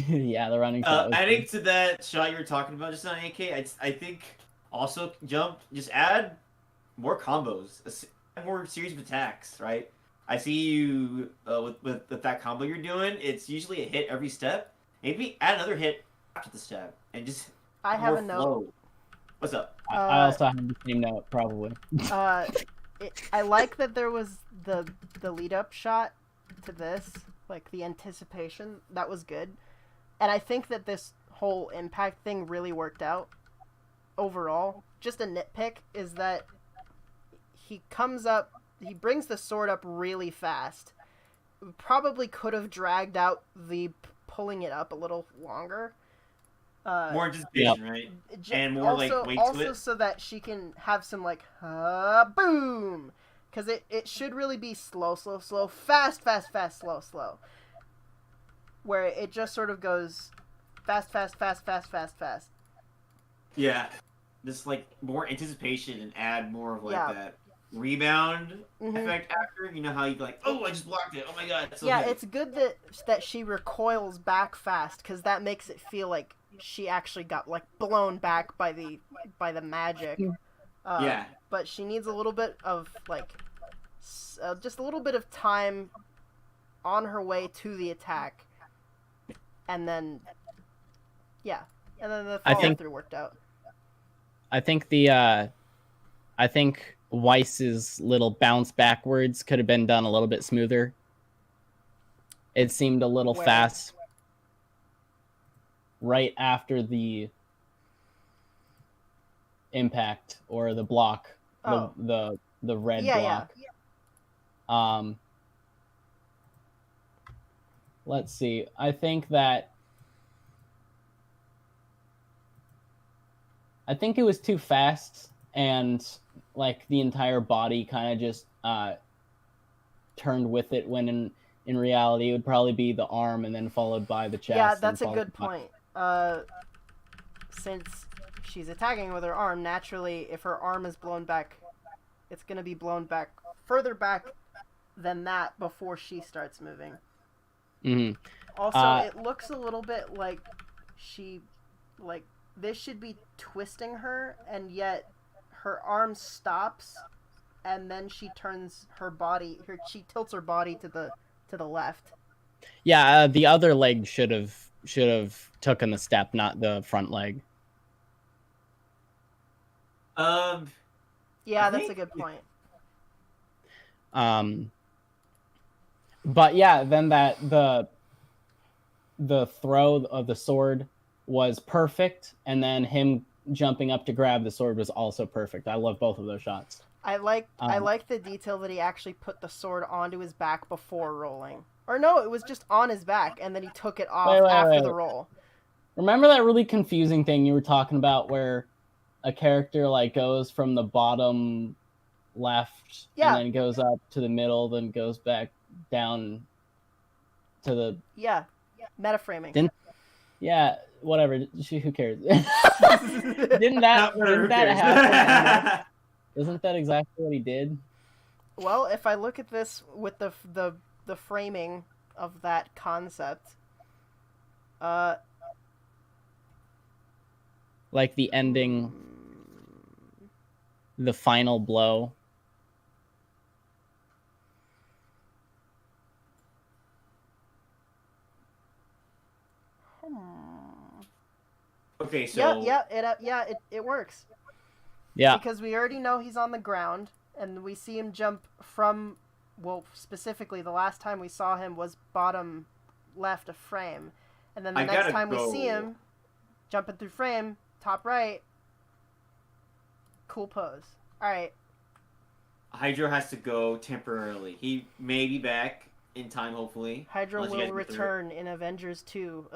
Yeah, the running shot. I think to that shot you were talking about just on AK, I think also just add more combos, more series of attacks, right? I see you with that combo you're doing. It's usually a hit every step. Maybe add another hit after the step and just. I have a note. What's up? I also have the same note, probably. I like that there was the lead up shot to this, like the anticipation. That was good, and I think that this whole impact thing really worked out. Overall, just a nitpick is that he brings the sword up really fast. Probably could have dragged out the pulling it up a little longer. More anticipation, right? And more weight to it. Also, so that she can have some boom, because it should really be slow, fast, slow. Where it just sort of goes fast. Yeah, just more anticipation and add more of that rebound effect after. You know how you oh, I just blocked it. Oh my god. It's so good. It's good that she recoils back fast, because that makes it feel like she actually got blown back by the magic. Yeah. But she needs a little bit of just a little bit of time on her way to the attack, and then yeah, and then the follow through worked out. I think Weiss's little bounce backwards could have been done a little bit smoother. It seemed a little fast right after the impact or the block, the red block. Yeah. Let's see. I think it was too fast, and like the entire body kind of just turned with it, when in reality it would probably be the arm and then followed by the chest. Yeah, that's a good point. Since she's attacking with her arm, naturally, if her arm is blown back, it's going to be blown back further back than that before she starts moving. Mm-hmm. Also, it looks a little bit like this should be twisting her, and yet her arm stops, and then she turns she tilts her body to the left. Yeah, the other leg should have taken the step, not the front leg. Yeah, that's a good point. But yeah, then the throw of the sword was perfect, and then him jumping up to grab the sword was also perfect. I love both of those shots. I like the detail that he actually put the sword onto his back before rolling. Or no, it was just on his back, and then he took it off after the roll. Remember that really confusing thing you were talking about where a character like goes from the bottom left and then goes up to the middle, then goes back down to the... Yeah, metaframing. Whatever. Who cares? Didn't that happen? Isn't that exactly what he did? Well, if I look at this with the framing of that concept, like the ending, the final blow. Okay, so it works. Yeah, because we already know he's on the ground, and we see him jump from, well, specifically the last time we saw him was bottom left of frame, and then the next time we see him jumping through frame, top right. Cool pose. All right. Hydro has to go temporarily. He may be back in time, hopefully. Hydro will return in Avengers 2.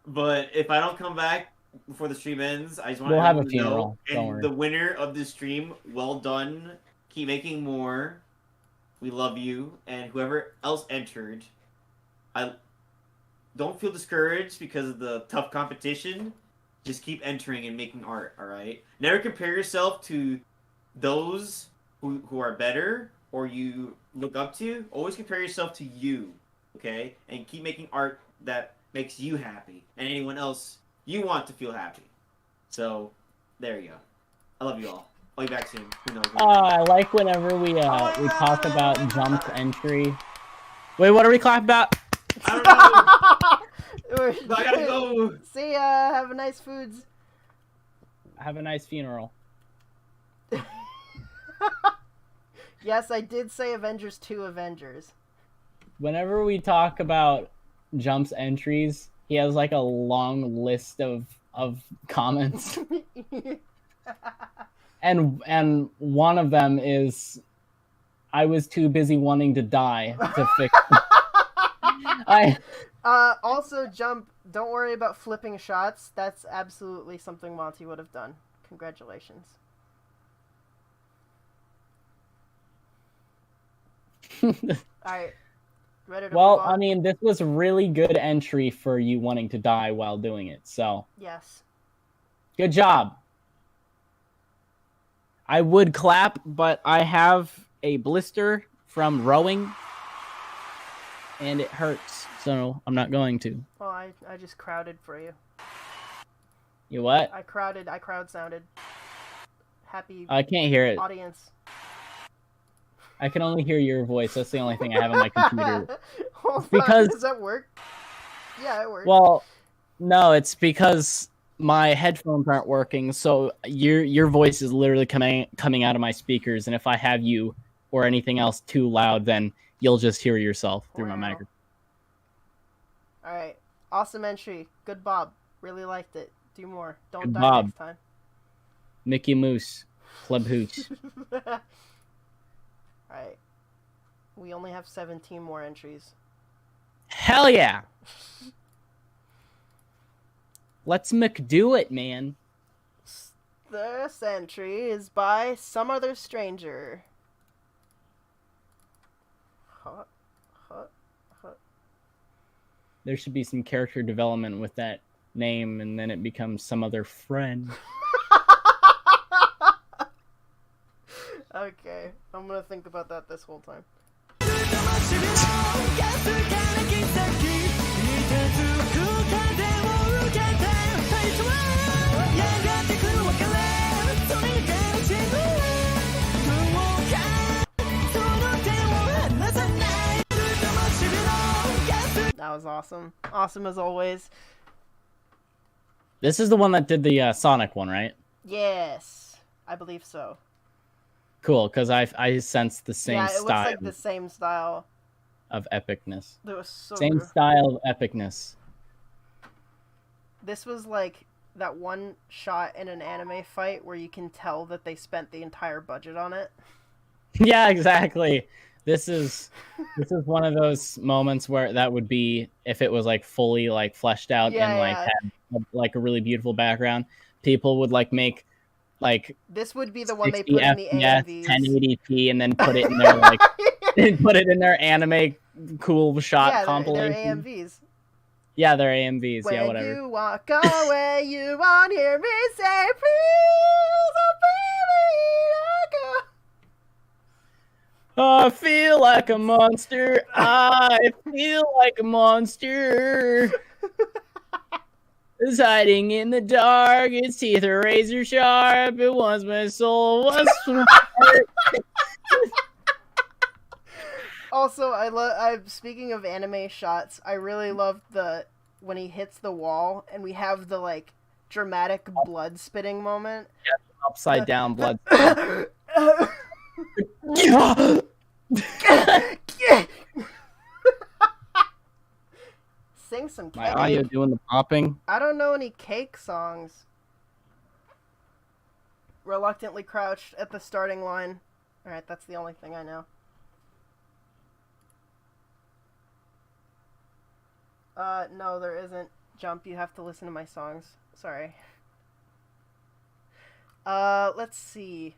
But if I don't come back before the stream ends, I just want to have a funeral. And the winner of this stream, well done. Keep making more. We love you. And whoever else entered, I don't feel discouraged because of the tough competition. Just keep entering and making art, all right? Never compare yourself to those who are better or you look up to. Always compare yourself to you, okay? And keep making art that makes you happy and anyone else you want to feel happy. So, there you go. I love you all. I'll be back soon. Who knows? I like whenever we talk about jumped entry. Wait, what are we clapping about? I don't know. I gotta go. See ya. Have a nice foods. Have a nice funeral. Yes, I did say Avengers 2 Avengers. Whenever we talk about Jump's entries, he has like a long list of comments. and one of them is, I was too busy wanting to die to fix Also, Jump, don't worry about flipping shots. That's absolutely something Monty would have done. Congratulations. Alright. Ready to move on? I mean, this was a really good entry for you wanting to die while doing it, so. Yes. Good job. I would clap, but I have a blister from rowing, and it hurts, so I'm not going to. Well, I just crowded for you. You what? I crowd sounded. Happy I can't hear it. Audience. I can only hear your voice. That's the only thing I have on my computer. Hold because on. Does that work? Yeah, it works. Well, no, it's because my headphones aren't working, so your voice is literally coming out of my speakers, and if I have you or anything else too loud, then you'll just hear yourself through my microphone. All right. Awesome entry. Good Bob. Really liked it. Do more. Don't Good die Bob. next time. Mickey Mouse. Club Hooch. Alright. We only have 17 more entries. Hell yeah! Let's McDo it, man. This entry is by some other stranger. Hot. There should be some character development with that name, and then it becomes some other friend. Okay, I'm gonna think about that this whole time. That was awesome. Awesome as always. This is the one that did the Sonic one, right? Yes, I believe so. Cool, because I sensed the same style. Yeah, it looks like the same style of epicness. That was so same good. Style of epicness. This was like that one shot in an anime fight where you can tell that they spent the entire budget on it. Yeah, exactly. This is one of those moments where that would be if it was like fully like fleshed out and like had like a really beautiful background. People would like make like this would be the one they put in the AMVs, 1080p, and then put it in their like put it in their anime cool shot compilation. They're AMVs. Yeah, they're AMVs. When yeah, whatever. you walk away, you won't hear me say, "Please, oh baby, I feel like a monster. I feel like a monster. It's hiding in the dark. Its teeth are razor sharp. It wants my soul. Also, I'm speaking of anime shots. I really loved when he hits the wall and we have the like dramatic blood spitting moment. Yeah, upside down blood. Sing some cake. My audio doing the popping. I don't know any cake songs. Reluctantly crouched at the starting line. Alright, that's the only thing I know. No, there isn't. Jump, you have to listen to my songs. Sorry. Let's see.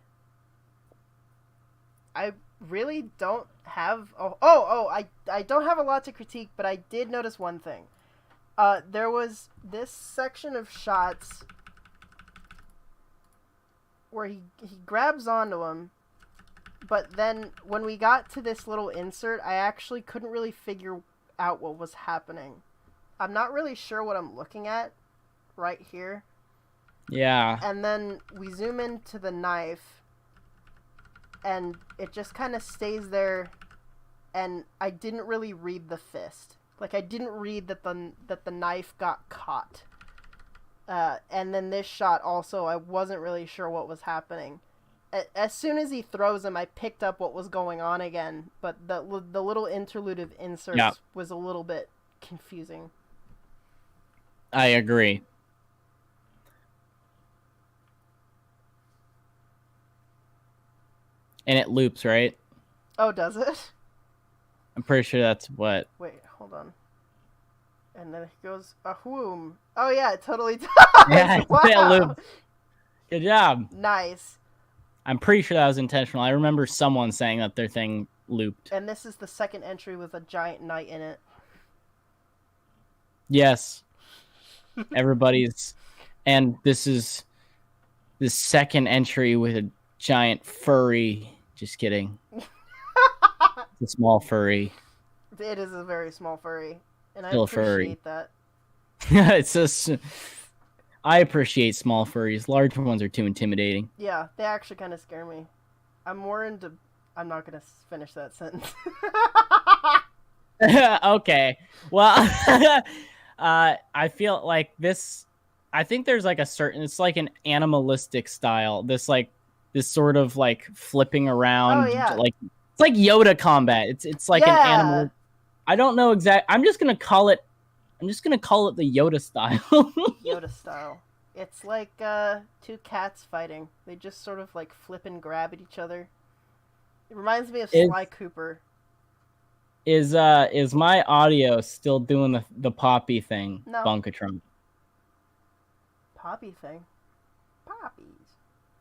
I really don't have... I don't have a lot to critique, but I did notice one thing. There was this section of shots where he grabs onto him, but then when we got to this little insert, I actually couldn't really figure out what was happening. I'm not really sure what I'm looking at right here. Yeah. And then we zoom into the knife, and it just kind of stays there, and I didn't really read the fist. Like, I didn't read that the knife got caught. And then this shot also, I wasn't really sure what was happening. As soon as he throws him, I picked up what was going on again, but the little interlude of inserts was a little bit confusing. I agree. And it loops, right? Oh, does it? I'm pretty sure that's what... Wait, hold on. And then it goes, ahwoom. Oh, yeah, it totally does. Yeah, wow. It loops. Good job. Nice. I'm pretty sure that was intentional. I remember someone saying that their thing looped. And this is the second entry with a giant knight in it. Yes. Everybody's... And this is the second entry with a giant furry. Just kidding. It's a small furry. It is a very small furry. And Still I appreciate that. It's just... I appreciate small furries. Large ones are too intimidating. Yeah, they actually kind of scare me. I'm more into I'm not gonna finish that sentence. Okay. Well, I feel like this. I think there's like a certain. It's like an animalistic style. This sort of like flipping around. Oh, yeah. Like it's like Yoda combat. It's like an animal. I don't know exact. I'm just gonna call it the Yoda style. Yoda style. It's like two cats fighting. They just sort of like flip and grab at each other. It reminds me of Sly Cooper. Is my audio still doing the poppy thing, No. Bunkatron? Poppy thing? Poppies.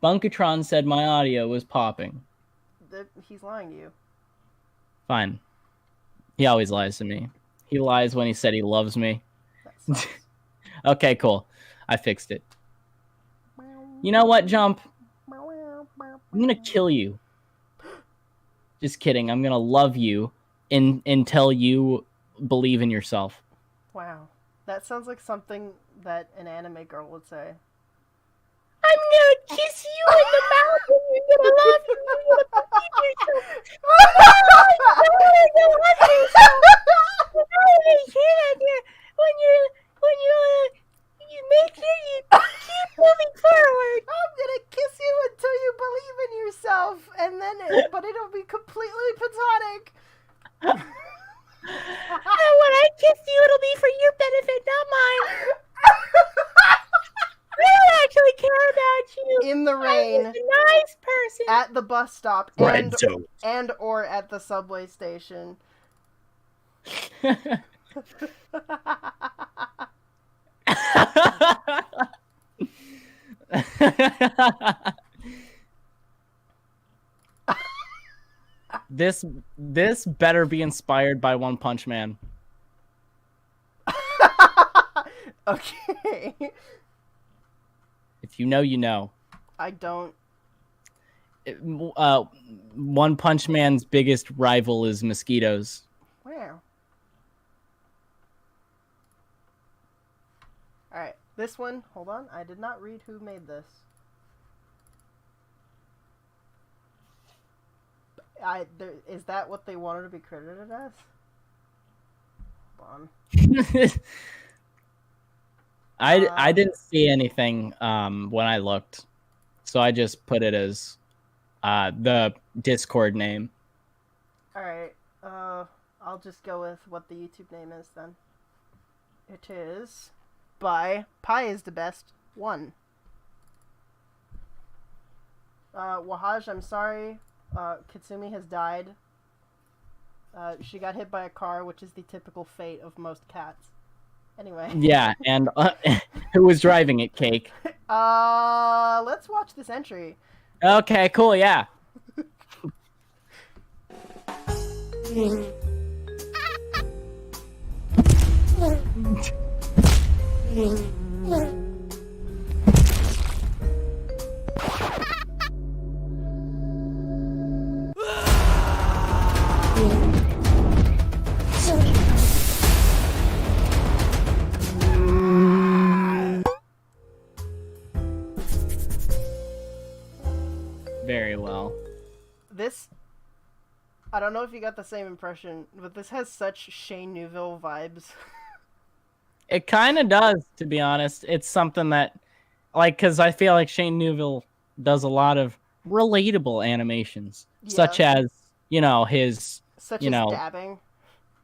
Bunkatron said my audio was popping. He's lying to you. Fine. He always lies to me. He lies when he said he loves me. That sucks. Okay, cool. I fixed it. You know what, Jump? I'm gonna kill you. Just kidding. I'm gonna love you until you believe in yourself. Wow. That sounds like something that an anime girl would say. I'm gonna kiss you in the mouth and you're gonna love me. You're gonna believe yourself. You make sure you keep moving forward. I'm gonna kiss you until you believe in yourself, and then but it'll be completely platonic. And when I kiss you, it'll be for your benefit, not mine. I don't actually care about you. In the rain. I'm just a nice person. At the bus stop and or at the subway station. This better be inspired by One Punch Man. Okay. If you know, you know. I don't. One Punch Man's biggest rival is mosquitoes. Wow. Alright, this one, hold on, I did not read who made this. Is that what they wanted to be credited as? Hold on. I didn't see anything when I looked, so I just put it as the Discord name. Alright, I'll just go with what the YouTube name is then. It is by Pi is the Best 1. Wahaj, I'm sorry. Katsumi has died. She got hit by a car, which is the typical fate of most cats. Anyway. Yeah, and who was driving it, Cake? Let's watch this entry. Okay, cool, yeah. Very well. This, I don't know if you got the same impression, but this has such Shane Newville vibes. It kind of does, to be honest. It's something that, like, because I feel like Shane Newville does a lot of relatable animations, such as, his, dabbing.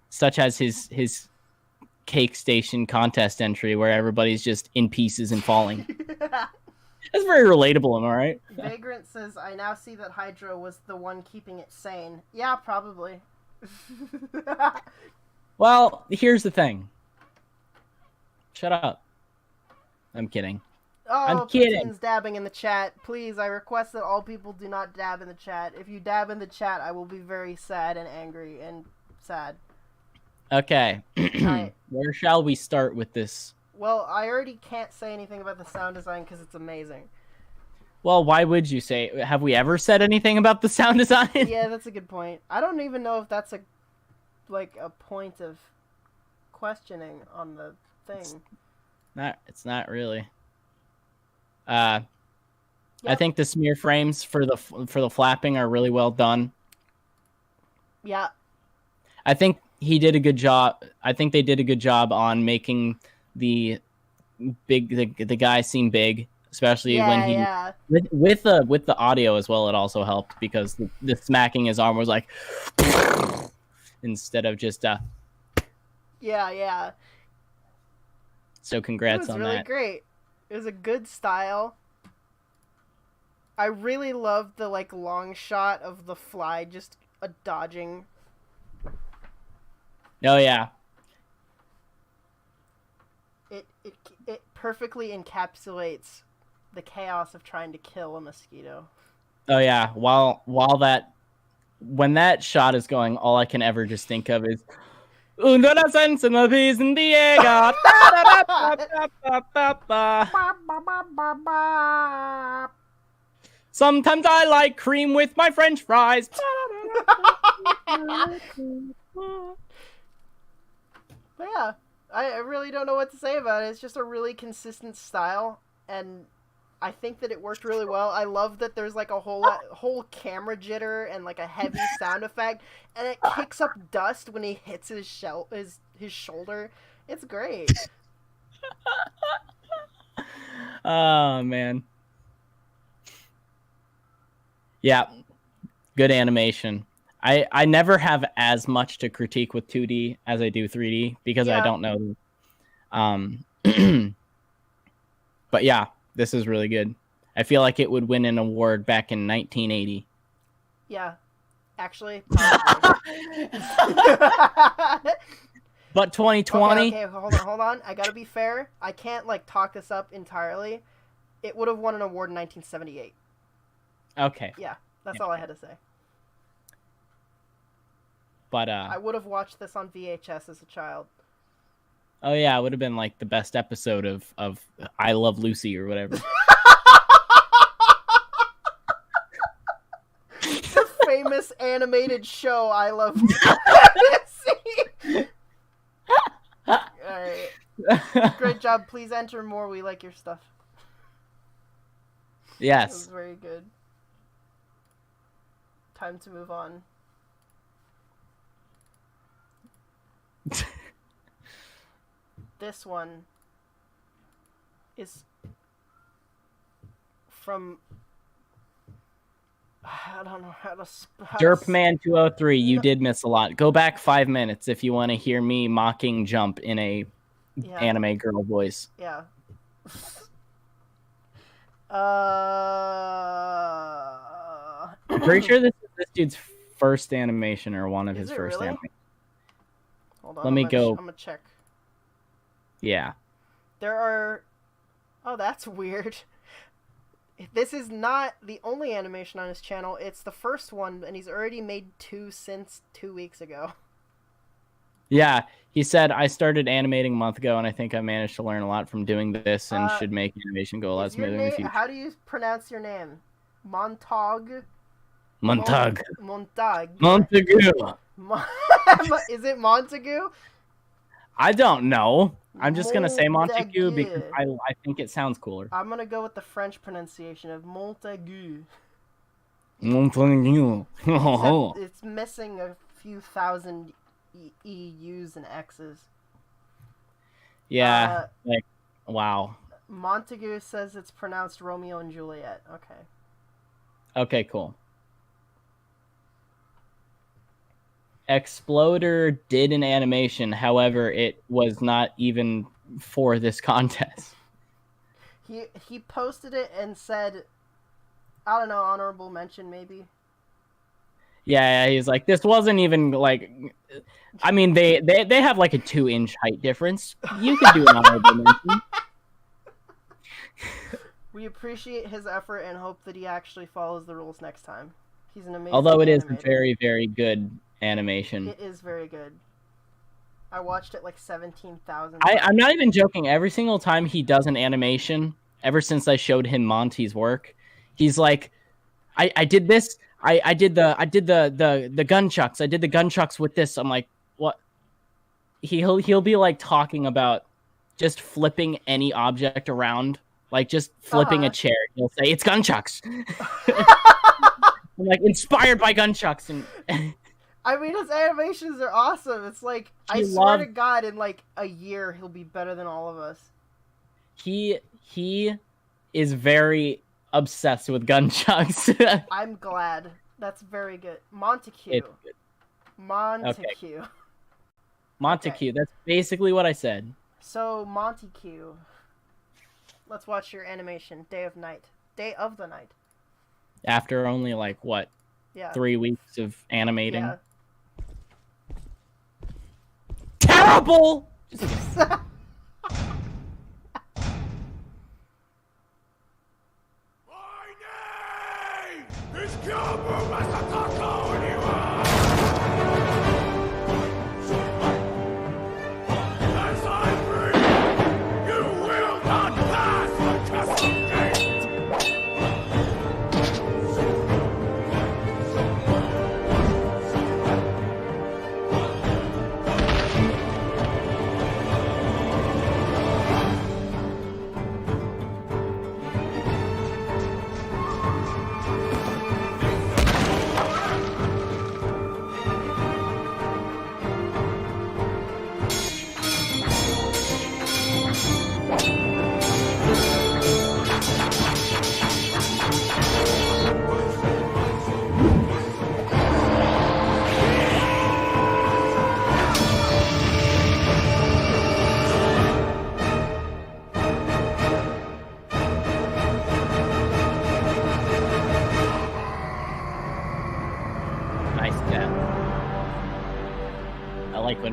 Such as his Cake Station contest entry where everybody's just in pieces and falling. That's very relatable, am I right? Vagrant says, I now see that Hydra was the one keeping it sane. Yeah, probably. Well, here's the thing. Shut up. I'm kidding. Oh, I'm kidding. Putin's dabbing in the chat. Please, I request that all people do not dab in the chat. If you dab in the chat, I will be very sad and angry and sad. Okay. Where shall we start with this? Well, I already can't say anything about the sound design because it's amazing. Well, why would you say? Have we ever said anything about the sound design? Yeah, that's a good point. I don't even know if that's a point of questioning on the thing. It's not really. I think the smear frames for the flapping are really well done. Yeah. I think he did a good job. I think they did a good job on making the guy seem big, especially when he with the audio as well. It also helped because the smacking his arm was like instead of just Yeah. So congrats on that. It was really great. It was a good style. I really loved the like long shot of the fly just dodging. Oh yeah. It perfectly encapsulates the chaos of trying to kill a mosquito. Oh yeah. When that shot is going, all I can ever just think of is Under la sense and the peace in the air. Sometimes I like cream with my French fries. But yeah, I really don't know what to say about it. It's just a really consistent style, and I think that it worked really well. I love that there's like a whole camera jitter and like a heavy sound effect, and it kicks up dust when he hits his shoulder. It's great. Oh man. Yeah. Good animation. I never have as much to critique with 2D as I do 3D because I don't know. But yeah, this is really good. I feel like it would win an award back in 1980. Yeah, actually. But 2020. Okay, hold on. I gotta be fair. I can't like talk this up entirely. It would have won an award in 1978. Okay. Yeah, that's all I had to say. But I would have watched this on VHS as a child. Oh yeah, it would have been like the best episode of I Love Lucy or whatever. The famous animated show I Love Lucy. Alright. Great job. Please enter more. We like your stuff. Yes. That was very good. Time to move on. This one is from I don't know how to Derpman 203. You did miss a lot. Go back 5 minutes if you want to hear me mocking Jump in a anime girl voice. Yeah. I'm pretty sure this is this dude's first animation or one of his first animations. Hold on, Let me go. I'm gonna check. Yeah. There are... Oh, that's weird. This is not the only animation on his channel. It's the first one, and he's already made 2 since 2 weeks ago. Yeah, he said, I started animating a month ago, and I think I managed to learn a lot from doing this and should make animation go a lot smoother in the future. How do you pronounce your name? Montague? Montague. Montague. Montague. Is it Montague? I don't know. I'm just going to say Montague because I think it sounds cooler. I'm going to go with the French pronunciation of Montague. Montague. It's missing a few thousand EUs and X's. Yeah. Wow. Montague says it's pronounced Romeo and Juliet. Okay. Okay, cool. Exploder did an animation, however, it was not even for this contest. He posted it and said, I don't know, honorable mention maybe. Yeah, he's like, this wasn't even like, I mean, they have like a 2-inch height difference. You could do an honorable mention. We appreciate his effort and hope that he actually follows the rules next time. He's an amazing Although it animator. is a very, very good animation. It is very good. I watched it like 17,000 I'm not even joking. Every single time he does an animation, ever since I showed him Monty's work, he's like, I did this. I did the gunchucks. I did the gunchucks with this. I'm like, what? He'll be like talking about just flipping any object around, like just flipping a chair. He'll say it's gunchucks. I'm like inspired by gunchucks and. I mean, his animations are awesome. It's like, I swear to God, in like a year, he'll be better than all of us. He is very obsessed with gunchucks. I'm glad. That's very good. Montague. Montague. Okay. Montague. Okay. That's basically what I said. So, Montague. Let's watch your animation. Day of the night. After only, like, what? Yeah. 3 weeks of animating? Yeah. Terrible!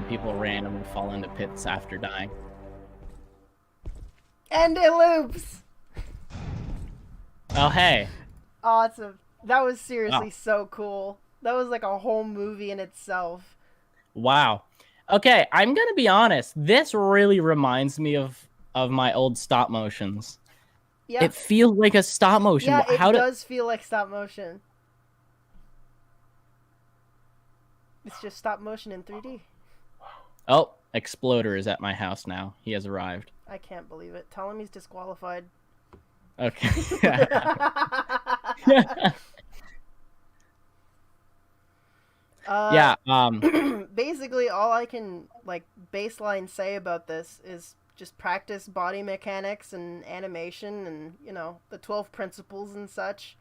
People randomly fall into pits after dying. And it loops! Oh, hey. Awesome. That was seriously so cool. That was like a whole movie in itself. Wow. Okay, I'm gonna be honest. This really reminds me of my old stop motions. Yeah. It feels like a stop motion. Yeah, it does feel like stop motion. It's just stop motion in 3D. Oh, Exploder is at my house now. He has arrived. I can't believe it. Tell him he's disqualified. Okay. Yeah. Basically, all I can like baseline say about this is just practice body mechanics and animation, and the 12 principles and such.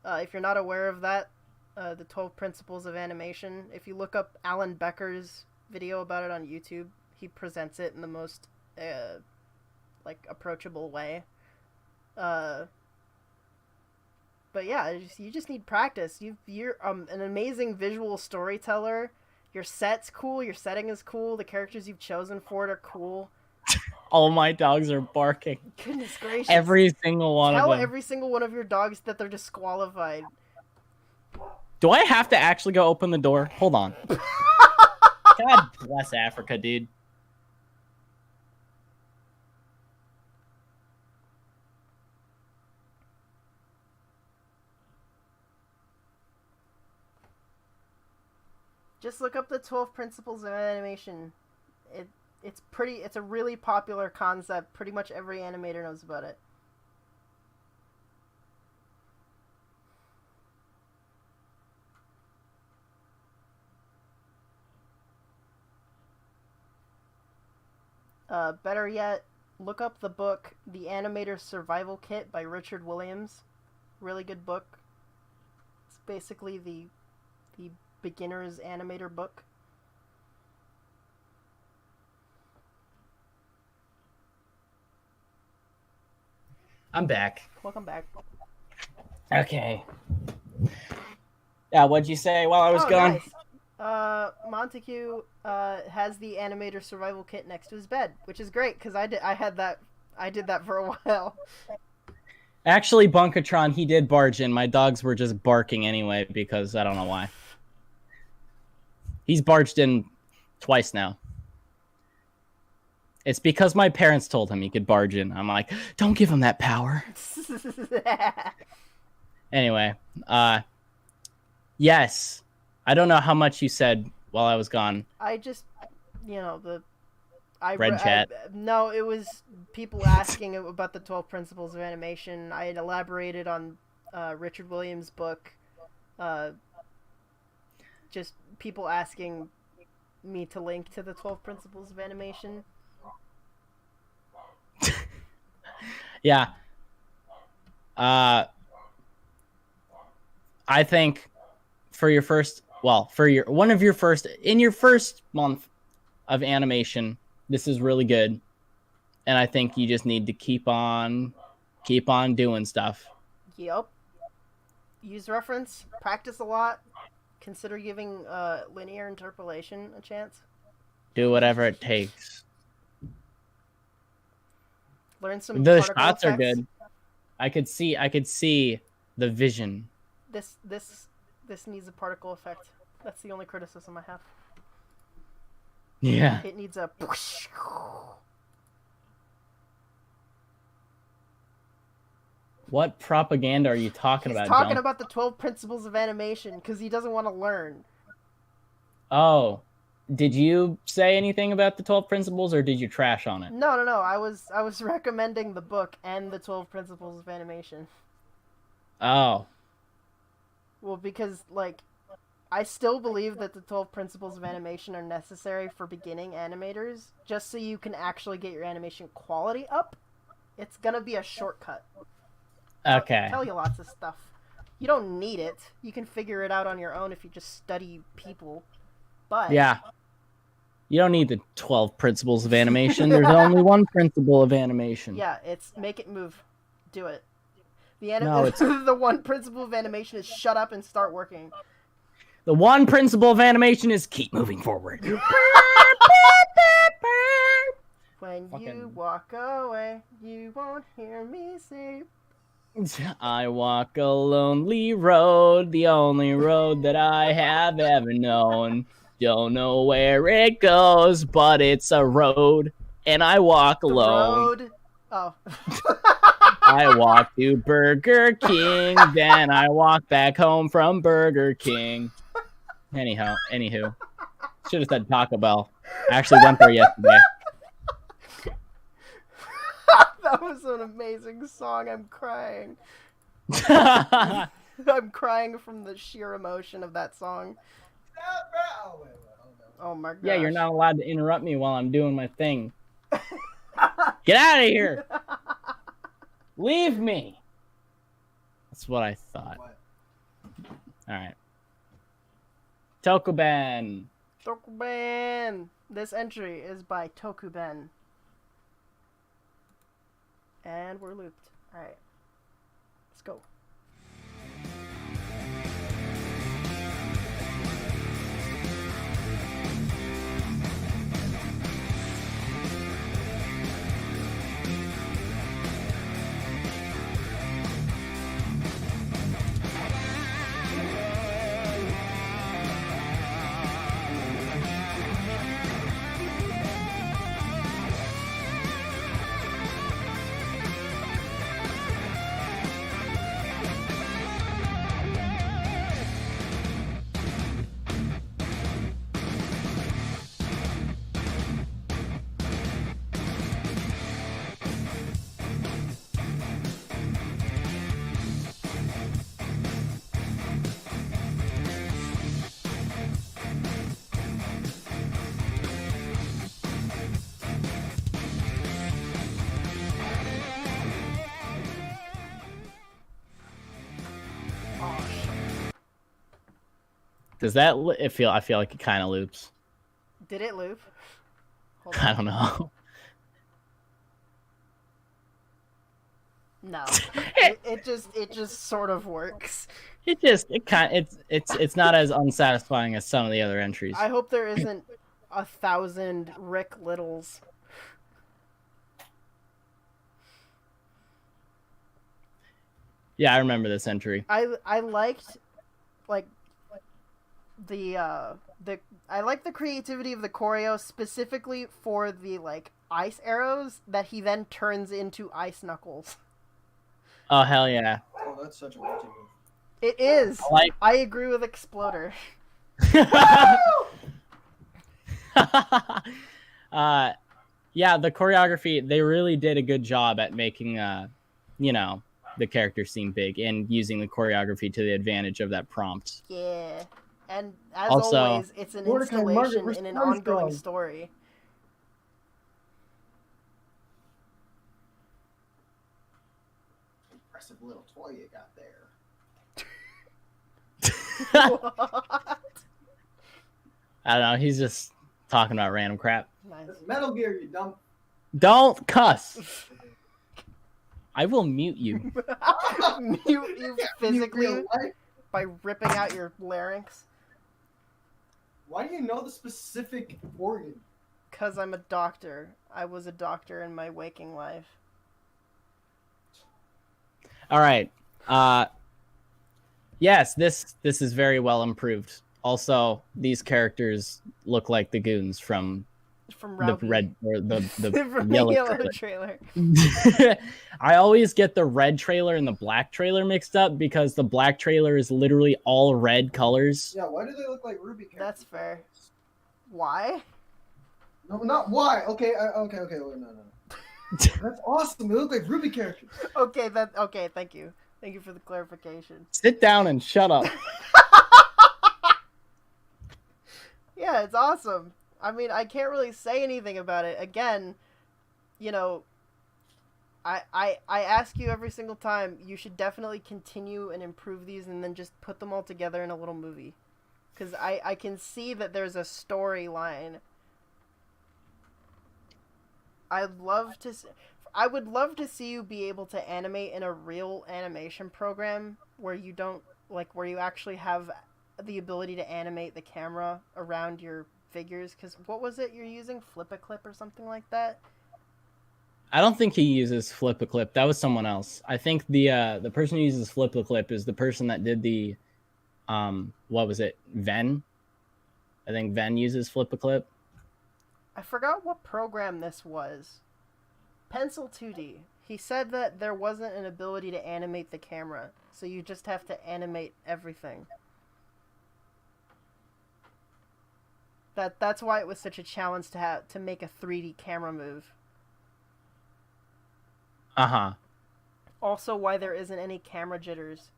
If you're not aware of that, the 12 principles of animation. If you look up Alan Becker's video about it on YouTube, he presents it in the most like approachable way. But yeah, you just need practice. You're an amazing visual storyteller. Your set's cool. Your setting is cool. The characters you've chosen for it are cool. All my dogs are barking. Goodness gracious! Every single one of them. Tell every single one of your dogs that they're disqualified. Do I have to actually go open the door? Hold on. God bless Africa, dude. Just look up the 12 principles of animation. It's a really popular concept. Pretty much every animator knows about it. Better yet, look up the book, The Animator Survival Kit by Richard Williams. Really good book. It's basically the beginner's animator book. I'm back. Welcome back. Okay. Yeah, what'd you say while I was gone? Nice. Montague has the animator survival kit next to his bed, which is great because I did that for a while. Actually, Bunkatron, he did barge in. My dogs were just barking anyway because I don't know why. He's barged in twice now. It's because my parents told him he could barge in. I'm like, don't give him that power. Anyway, yes. I don't know how much you said while I was gone. I just, Red chat. No, it was people asking about the 12 principles of animation. I had elaborated on Richard Williams' book. just people asking me to link to the 12 Principles of Animation. Yeah. I think for your first, in your first month of animation, this is really good. And I think you just need to keep on doing stuff. Yep. Use reference, practice a lot, consider giving linear interpolation a chance. Do whatever it takes. Learn some The particle shots effects. are good. I could see the vision. This needs a particle effect. That's the only criticism I have. Yeah. It needs a. What propaganda are you talking about? He's talking about the 12 Principles of Animation because he doesn't want to learn. Oh, did you say anything about the 12 Principles, or did you trash on it? No. I was recommending the book and the 12 Principles of Animation. Oh. Well, because like, I still believe that the 12 Principles of Animation are necessary for beginning animators, just so you can actually get your animation quality up. It's gonna be a shortcut. Okay. Tell you lots of stuff. You don't need it. You can figure it out on your own if you just study people. But yeah, you don't need the 12 principles of animation. There's only one principle of animation. Yeah, it's make it move. Do it. No, it's... The one principle of animation is shut up and start working. The one principle of animation is keep moving forward. When you walk away, you won't hear me say. I walk a lonely road, the only road that I have ever known. Don't know where it goes, but it's a road, and I walk alone. Road. Oh. I walk to Burger King, then I walk back home from Burger King. Anywho. Should have said Taco Bell. I actually went there yesterday. That was an amazing song. I'm crying. I'm crying from the sheer emotion of that song. Oh my god. Yeah, you're not allowed to interrupt me while I'm doing my thing. Get out of here! Leave me! That's what I thought. Alright. Tokuben. Tokuben. This entry is by Tokuben. And we're looped. Alright. Let's go. Does that feel? I feel like it kind of loops. Did it loop? I don't know. No, it just sort of works. It's not as unsatisfying as some of the other entries. I hope there isn't 1,000 Rick Littles. Yeah, I remember this entry. I liked like I like the creativity of the choreo, specifically for the like ice arrows that he then turns into ice knuckles. Oh hell yeah! Oh, that's such a good move. It is. I agree with Exploder. Yeah, the choreography, they really did a good job at making the characters seem big and using the choreography to the advantage of that prompt. Yeah. And as Also, always, it's an installation in an ongoing story. Impressive little toy you got there. What? I don't know. He's just talking about random crap. Nice. Metal Gear, you dumb. Don't cuss. I will mute you. Mute you physically by ripping out your larynx. Why do you know the specific organ? Because I'm a doctor. I was a doctor in my waking life. All right. Yes, this is very well improved. Also, these characters look like the goons from the red or the from yellow, the yellow trailer. I always get the red trailer and the black trailer mixed up because the black trailer is literally all red colors. Yeah, why do they look like Ruby characters? That's fair. Why? No, not why. Okay, okay, wait, no. That's awesome. They look like Ruby characters. Okay, thank you. Thank you for the clarification. Sit down and shut up. Yeah, it's awesome. I mean, I can't really say anything about it. Again, you know, I ask you every single time, you should definitely continue and improve these and then just put them all together in a little movie. Because I can see that there's a storyline. I would love to see you be able to animate in a real animation program where you don't, like, where you actually have the ability to animate the camera around your figures. Because what was it you're using? Flip-a-clip or something like that? I don't think he uses Flip-a-clip. That was someone else. I think the person who uses Flip-a-clip is the person that did the what was it? Ven? I think Ven uses Flip-a-clip. I forgot what program this was. Pencil 2D. He said that there wasn't an ability to animate the camera, so you just have to animate everything. That's why it was such a challenge to make a 3D camera move. Uh-huh. Also why there isn't any camera jitters,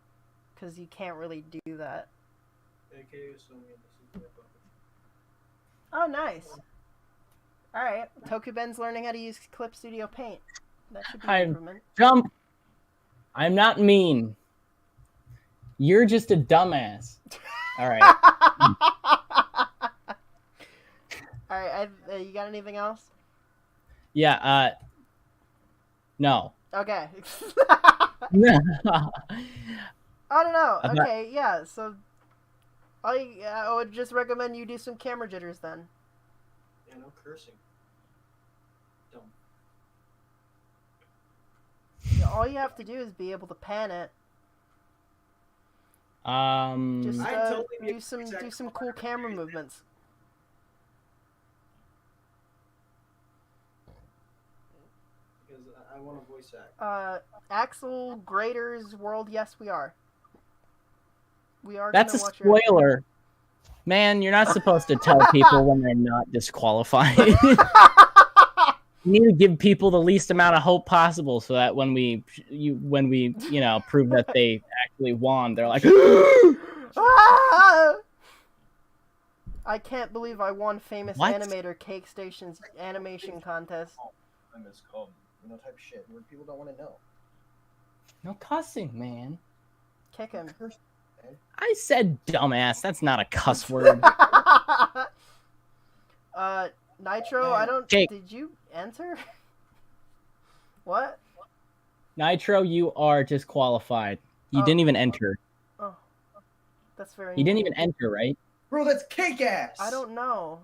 because you can't really do that. Oh, nice. Alright, Tokuben's learning how to use Clip Studio Paint. That should be an improvement. Jump! I'm not mean. You're just a dumbass. Alright. Alright, you got anything else? Yeah, no. Okay. No. I don't know. Okay, yeah, so I would just recommend you do some camera jitters then. Yeah, no cursing. Dumb. Yeah, all you have to do is be able to pan it. Just do some cool camera movements. Because I want to voice act. Axel Grader's World, yes we are. We are. That's a spoiler. Man, you're not supposed to tell people when they're not disqualified. You need to give people the least amount of hope possible, so that when we prove that they actually won, they're like, I can't believe I won Famous Animator Cake Station's animation contest. I miscalled. You know, type of shit where people don't want to know. no cussing, man. Kick him. I said dumbass. That's not a cuss word. Nitro, I don't... Jake. Did you enter? What? Nitro, you are disqualified. You didn't even enter. Oh. That's very... You didn't even enter, right? Bro, that's cake ass! I don't know.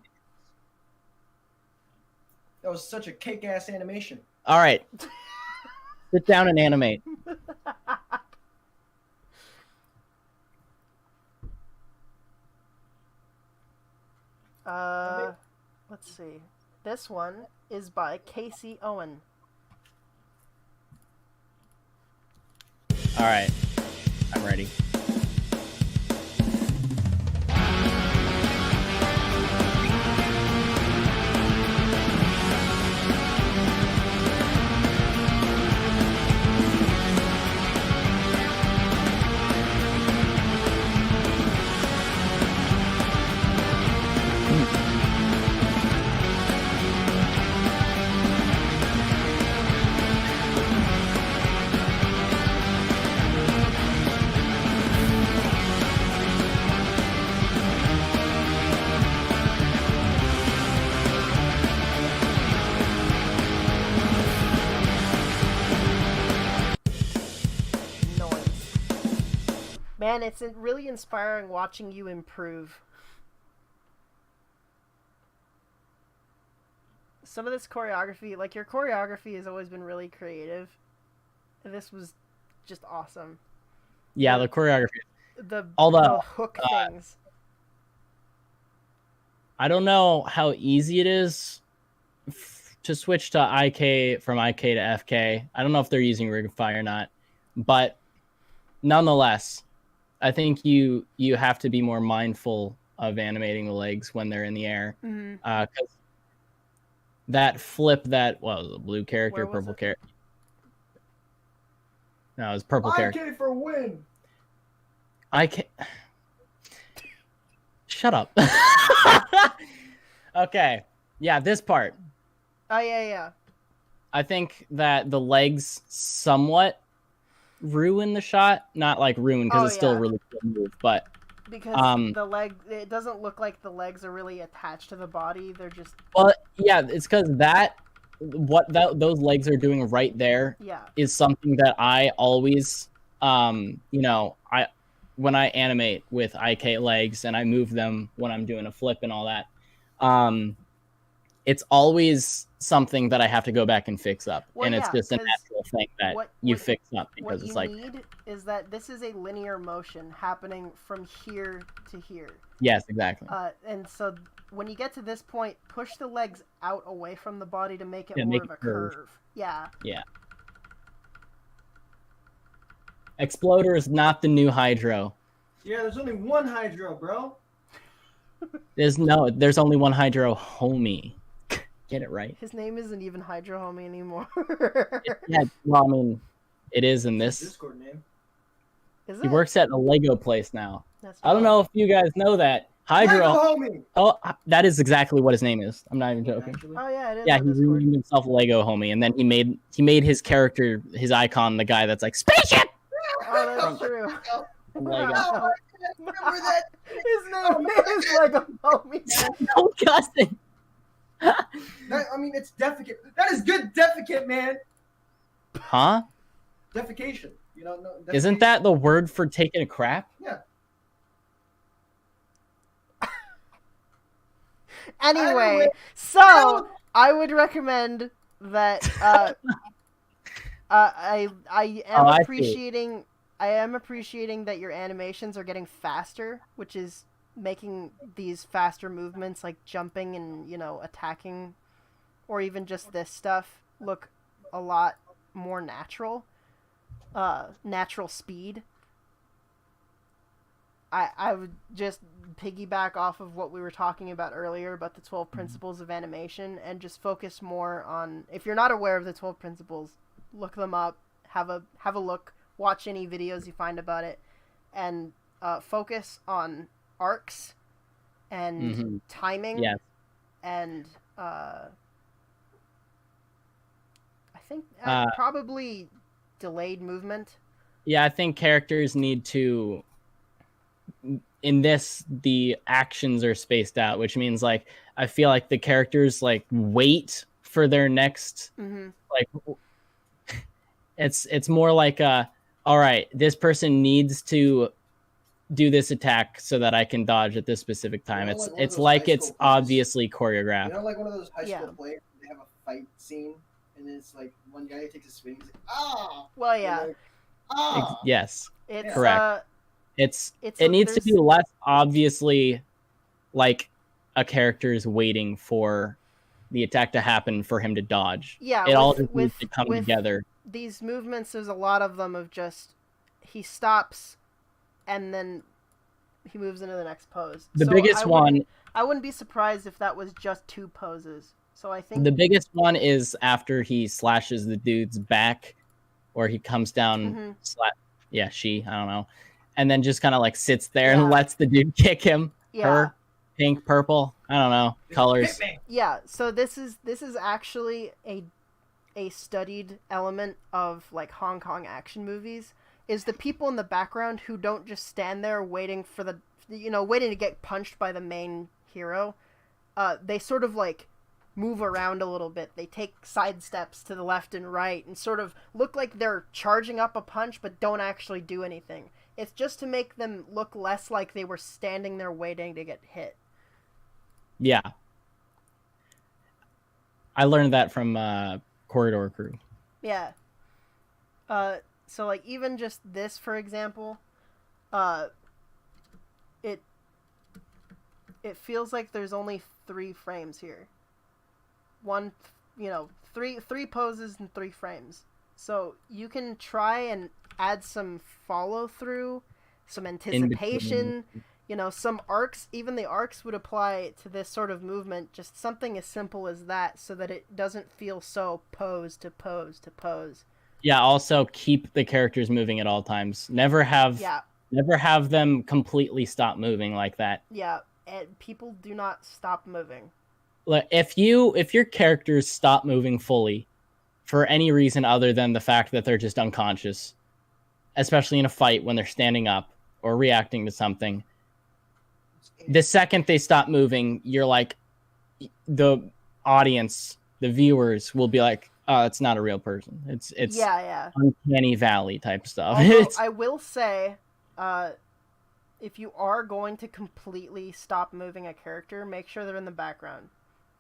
That was such a cake ass animation. All right. Sit down and animate. Let's see. This one is by Casey Owen. All right. I'm ready. Man, it's really inspiring watching you improve. Some of this choreography, like your choreography has always been really creative. And this was just awesome. Yeah, the choreography. The hook things. I don't know how easy it is to switch to IK from IK to FK. I don't know if they're using Rigify or not, but nonetheless, I think you have to be more mindful of animating the legs when they're in the air. Because that flip, the blue character, purple character. No, it was purple character. IK for win. IK. Shut up. Okay. Yeah, this part. Oh, yeah. I think that the legs somewhat ruin the shot. Not like ruin, because it's still a really good move, but... Because it doesn't look like the legs are really attached to the body. They're just... Well, yeah, it's because those legs are doing right there is something that I always, when I animate with IK legs and I move them when I'm doing a flip and all that, it's always something that I have to go back and fix up. And it's just a natural thing that you fix up, because it's like... What you need is that this is a linear motion happening from here to here. Yes, exactly. And so when you get to this point, push the legs out away from the body to make it more of a curve. Yeah. Yeah. Exploder is not the new Hydro. Yeah, there's only one Hydro, bro. There's only one Hydro, homie. Get it right. His name isn't even Hydro Homie anymore. Yeah, well, I mean, it is in this. Discord name. Is it? He works at a Lego place now. I don't know if you guys know that. Hydro Homie. Oh, that is exactly what his name is. I'm not even joking. Oh yeah, it is. Yeah, he renamed himself Lego Homie, and then he made his character, his icon, the guy that's like spaceship. Oh, that's true. Lego. Remember that? His name is Lego Homie. No cussing. It's defecate. That is good defecate, man. Huh? Defecation. No, defecation. Isn't that the word for taking a crap? Yeah. Anyway, so I would recommend that I am appreciating that your animations are getting faster, which is making these faster movements like jumping and, attacking, or even just this stuff, look a lot more natural. Natural speed. I would just piggyback off of what we were talking about earlier about the 12 principles of animation, and just focus more on, if you're not aware of the 12 principles, look them up, have a look, watch any videos you find about it, and focus on arcs and timing and I think probably delayed movement. Yeah, I think characters need to, in this, the actions are spaced out, which means like I feel like the characters like wait for their next like it's more like all right, this person needs to do this attack so that I can dodge at this specific time. It's like it's obviously choreographed. Like one of those high school plays, they have a fight scene, and it's like one guy takes a swing, he's like, ah! Well, yeah. Like, ah! Yes. It's correct. It needs to be less obviously like a character is waiting for the attack to happen for him to dodge. Yeah. It all just needs to come together. These movements, there's a lot of them of just, he stops and then he moves into the next pose. The biggest one... I wouldn't be surprised if that was just 2 poses. So I think... The biggest one is after he slashes the dude's back, or he comes down... I don't know. And then just kind of like sits there and lets the dude kick him. Yeah. Her, pink, purple, I don't know, colors. Yeah, so this is actually a studied element of like Hong Kong action movies, is the people in the background who don't just stand there waiting for waiting to get punched by the main hero. They sort of like move around a little bit. They take side steps to the left and right and sort of look like they're charging up a punch but don't actually do anything. It's just to make them look less like they were standing there waiting to get hit. Yeah. I learned that from Corridor Crew. Yeah. So like even just this, for example, it feels like there's only 3 frames here. One, three poses and 3 frames. So you can try and add some follow through, some anticipation, some arcs. Even the arcs would apply to this sort of movement. Just something as simple as that, so that it doesn't feel so pose to pose to pose. Yeah. Also, keep the characters moving at all times. Never have them completely stop moving like that. Yeah, and people do not stop moving. Like if your characters stop moving fully for any reason other than the fact that they're just unconscious, especially in a fight when they're standing up or reacting to something, the second they stop moving, you're like, the audience, the viewers will be like, oh, it's not a real person. It's uncanny valley type stuff. Although, I will say, if you are going to completely stop moving a character, make sure they're in the background.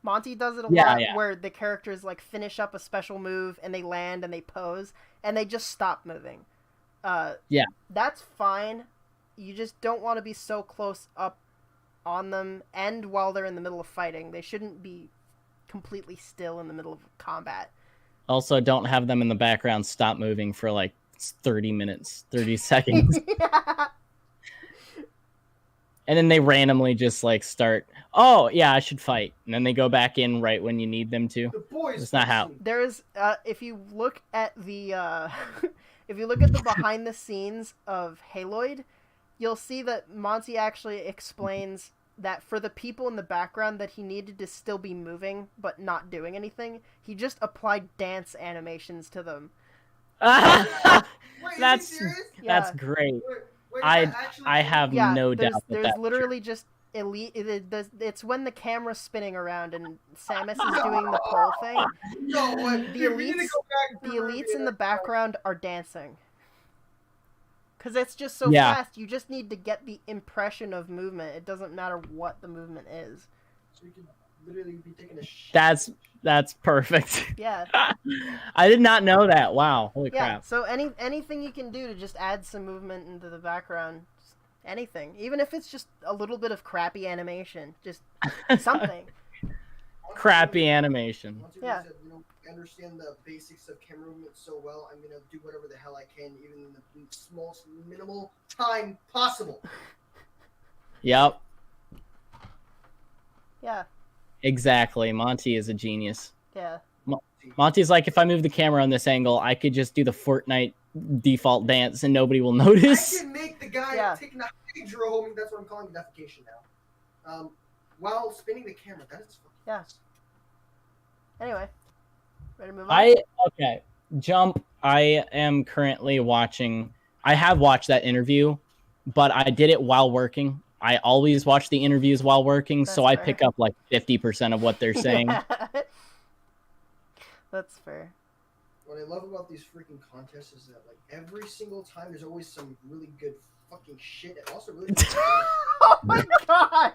Monty does it a lot where the characters like finish up a special move and they land and they pose and they just stop moving. That's fine. You just don't want to be so close up on them, and while they're in the middle of fighting. They shouldn't be completely still in the middle of combat. Also, don't have them in the background stop moving for like 30 seconds. Yeah. And then they randomly just like start, oh yeah, I should fight, and then they go back in right when you need them to. That's not how. There's if you look at the if you look at the behind the scenes of Haloid, you'll see that Monty actually explains that for the people in the background that he needed to still be moving but not doing anything, he just applied dance animations to them. That's great. I have no doubt there's literally just elite. It's when the camera's spinning around and Samus is doing the pole thing. The elites in the background are dancing. Because it's just so fast, you just need to get the impression of movement. It doesn't matter what the movement is. So you can literally be taking a shit. That's perfect. Yeah. I did not know that. Wow. Holy crap. So anything you can do to just add some movement into the background. Just anything. Even if it's just a little bit of crappy animation. Just something. Crappy animation. Yeah. I understand the basics of camera movement so well, I'm going to do whatever the hell I can, even in the smallest, minimal time possible. Yep. Yeah. Exactly. Monty is a genius. Yeah. Monty's like, if I move the camera on this angle, I could just do the Fortnite default dance and nobody will notice. I can make the guy taking a hydro, that's what I'm calling defecation now, while spinning the camera. That is fucking fast. Anyway. Ready to move on? Okay. Jump. I am currently watching. I have watched that interview, but I did it while working. I always watch the interviews while working, so I pick up like 50% of what they're saying. That's fair. What I love about these freaking contests is that like every single time there's always some really good fucking shit and also really good Oh my god!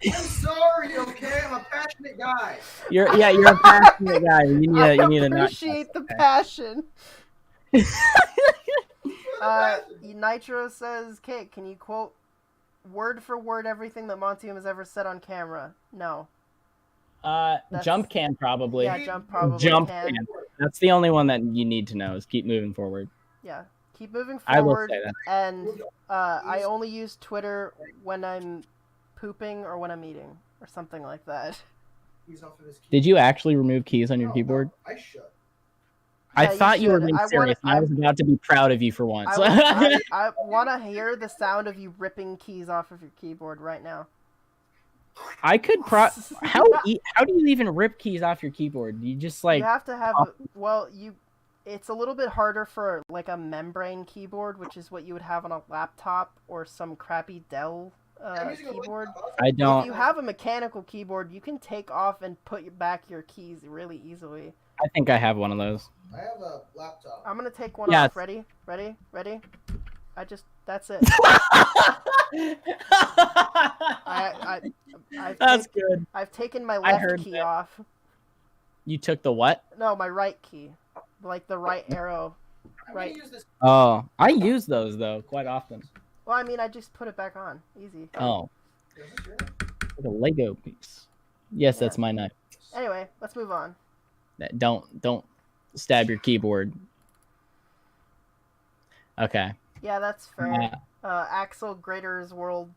I'm sorry, okay? I'm a passionate guy. You're a passionate guy. You need to appreciate the passion. Nitro says, "Kate, can you quote word for word everything that Montium has ever said on camera?" No. Jump can probably. Yeah, jump probably can. That's the only one that you need to know is keep moving forward. Yeah, keep moving forward. I will say that. And I only use Twitter when I'm pooping or when I'm eating or something like that. Did you actually remove keys on your keyboard? I should. I thought you were being serious. I was about to be proud of you for once. I want to hear the sound of you ripping keys off of your keyboard right now. I could how do you even rip keys off your keyboard? You just like you have to have it's a little bit harder for like a membrane keyboard, which is what you would have on a laptop or some crappy Dell keyboard. I don't. If you have a mechanical keyboard, you can take off and put back your keys really easily. I think I have one of those. I have a laptop. I'm gonna take one off. Ready? That's it. That's good. I've taken my left key off. You took the what? No, my right key. Like the right arrow. Right. Oh, I use those though quite often. Well, I mean, I just put it back on. Easy. Oh. Like a Lego piece. Yes, that's my knife. Anyway, let's move on. Don't stab your keyboard. Okay. Yeah, that's fair. Axel Grader's World.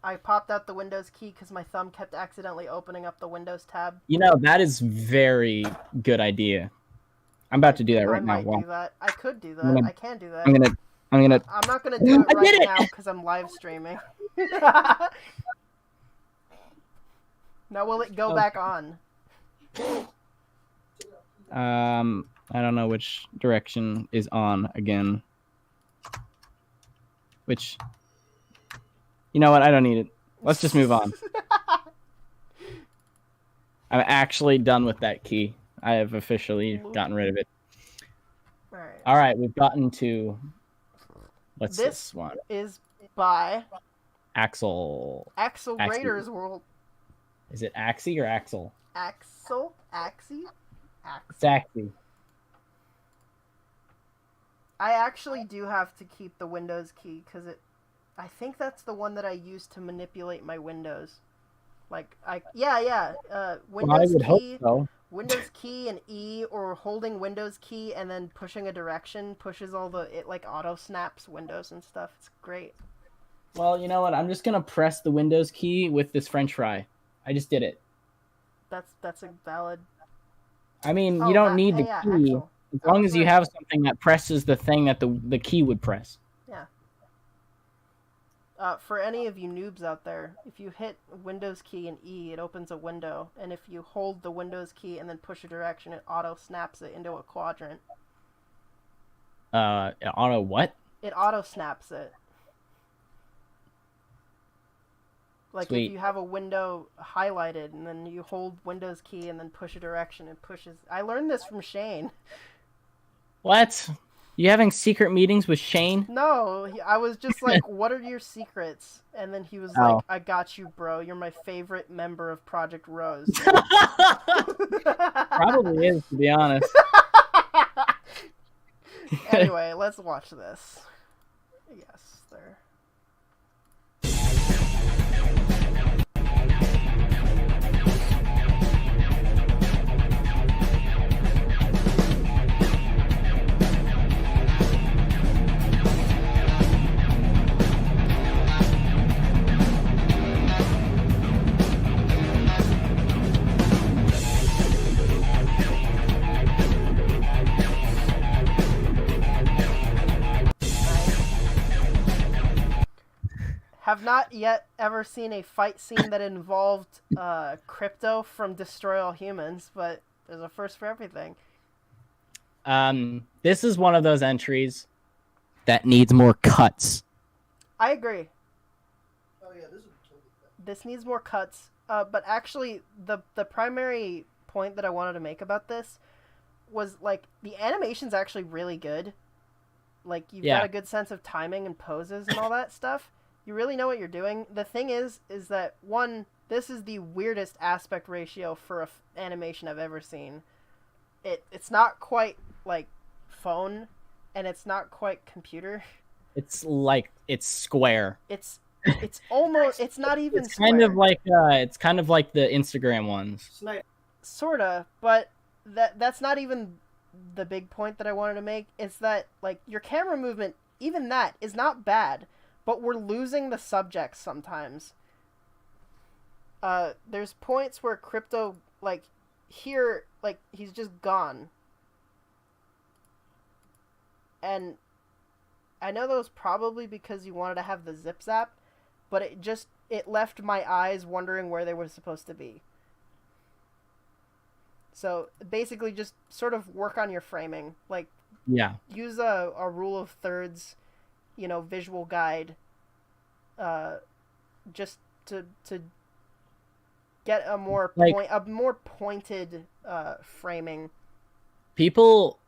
I popped out the Windows key because my thumb kept accidentally opening up the Windows tab. You know, that is very good idea. I'm about to do that right now. I might do that. I could do that. I can do that. I'm gonna. I'm not gonna do it right now because I'm live streaming. Now will it go back on? I don't know which direction is on again. Which, you know what? I don't need it. Let's just move on. I'm actually done with that key. I have officially gotten rid of it. All right, we've gotten to what's this one? Is by Axel Grader's World. Is it Axie or Axel? Axie. It's Axie. I actually do have to keep the Windows key because I think that's the one that I use to manipulate my windows. Like Windows key. Hope so. Windows key and E, or holding Windows key and then pushing a direction pushes it like auto snaps windows and stuff. It's great. Well, you know what? I'm just gonna press the Windows key with this French fry. I just did it. That's a valid. I mean, you don't need the key Axel. as long as you have something that presses the thing that the key would press. Yeah. For any of you noobs out there, if you hit Windows key and E, it opens a window, and if you hold the Windows key and then push a direction, it auto snaps it into a quadrant. Auto what? It auto snaps it. Like Sweet. if you have a window highlighted and then you hold Windows key and then push a direction, it pushes. I learned this from Shane. What? You having secret meetings with Shane? No, I was just like, what are your secrets? And then he was like, I got you, bro. You're my favorite member of Project Rose. Probably is, to be honest. Anyway, let's watch this. Yes, there. Have not yet ever seen a fight scene that involved Crypto from Destroy All Humans, but there's a first for everything. This is one of those entries that needs more cuts. I agree. Oh yeah, this needs more cuts. But actually, the primary point that I wanted to make about this was, like, the animation's actually really good. Like, you've got a good sense of timing and poses and all that stuff. You really know what you're doing. The thing is that, one, this is the weirdest aspect ratio for animation I've ever seen. It's not quite, like, phone, and it's not quite computer. It's like, it's square. It's almost, it's not even it's square. It's kind of like the Instagram ones. Sorta, but that's not even the big point that I wanted to make. It's that, like, your camera movement, even that, is not bad. But we're losing the subject sometimes. There's points where Crypto, like, here, like, he's just gone. And I know that was probably because you wanted to have the zip zap, but it left my eyes wondering where they were supposed to be. So, basically just sort of work on your framing. Like, use a rule of thirds, visual guide, just to get a more pointed framing. People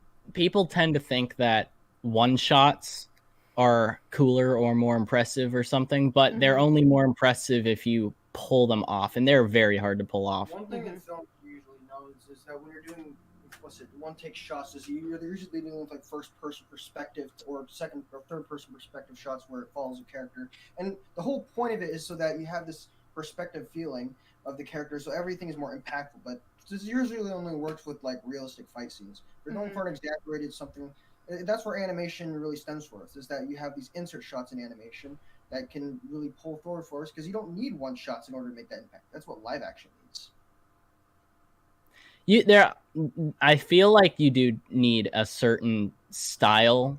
tend to think that one shots are cooler or more impressive or something, but they're only more impressive if you pull them off, and they're very hard to pull off. One thing in film usually knows is that when you're doing one take shots, is you're usually doing with like first person perspective or second or third person perspective shots where it follows a character, and the whole point of it is so that you have this perspective feeling of the character, so everything is more impactful. But this usually only works with like realistic fight scenes. If you're going for an exaggerated something, that's where animation really stems for us. Is that you have these insert shots in animation that can really pull forward for us because you don't need one shots in order to make that impact. That's what live action needs. I feel like you do need a certain style